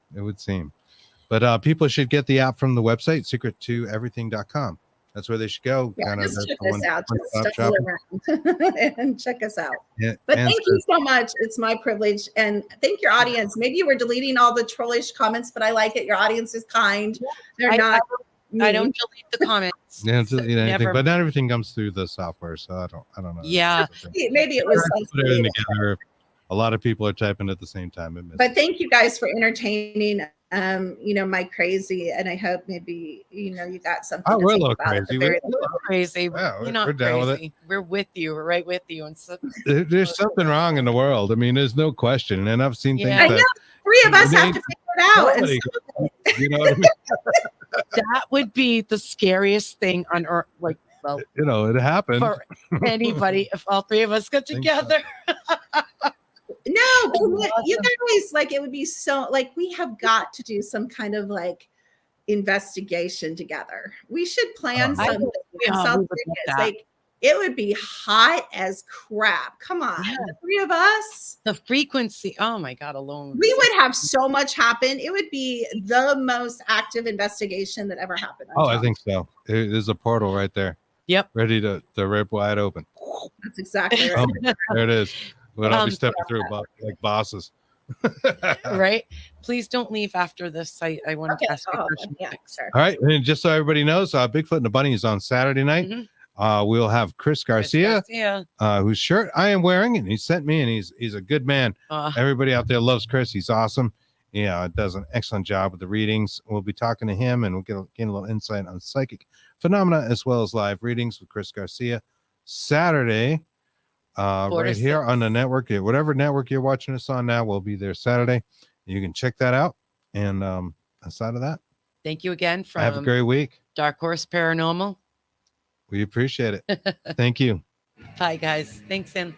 But people should get the app from the website, secret2everything.com. That's where they should go. Yeah, Kind of just check that's us the out. one-stop Just stumble shopping. around and check us out. Yeah, But and thank you so much. It's my privilege. And thank your audience. Maybe you were deleting all the trollish comments, but I like it. Your audience is kind. They're not. I don't delete the comments. Yeah, So anything, never- but not everything comes through the software, so I don't know. Yeah. Maybe it was. Put everything together. A lot of people are typing at the same time. It misses. But thank you guys for entertaining my crazy, and I hope maybe you got something. Oh, to we're a think little about at the crazy. very We're crazy. Yeah, You're not we're down with it. crazy. We're with you. We're right with you. And so, There's something wrong in the world. I mean, there's no question. And I've seen things Yeah. I that know. Three of us They- have to figure it out. And nobody- so- you know what I mean? that would be the scariest thing on earth. Like, well, You know, it happened. for anybody, if all three of us got Think so. together. No, but Awesome. you guys, like, it would be so, like, we have got to do some kind of like investigation together. We should plan I something. yeah, in we South would love Vegas. that. Like, it would be hot as crap. Come on, Yeah. the three of us. The frequency. Oh my God, alone. We would have so much happen. It would be the most active investigation that ever happened. Oh, I think so. There's a portal right there. Yep. Ready to rip wide open. that's exactly right. There it is. We'll all be Um, stepping through like bosses. Right. Please don't leave after this. I want Okay. to ask you a Oh, question. yeah, sure. All right. And just so everybody knows, Bigfoot and the Bunny is on Saturday night. Mhm. We'll have Chris Garcia, whose shirt I am wearing, and he sent me, and he's a good man. Everybody out there loves Chris. He's awesome. Yeah, does an excellent job with the readings. We'll be talking to him, and we'll gain a little insight on psychic phenomena as well as live readings with Chris Garcia Saturday, 4 to right here 6. on the network. Whatever network you're watching us on now, we'll be there Saturday. You can check that out. And aside of that, Thank you again have a from great week. Dark Horse Paranormal. We appreciate it. Thank you. Bye, guys. Thanks, Ann.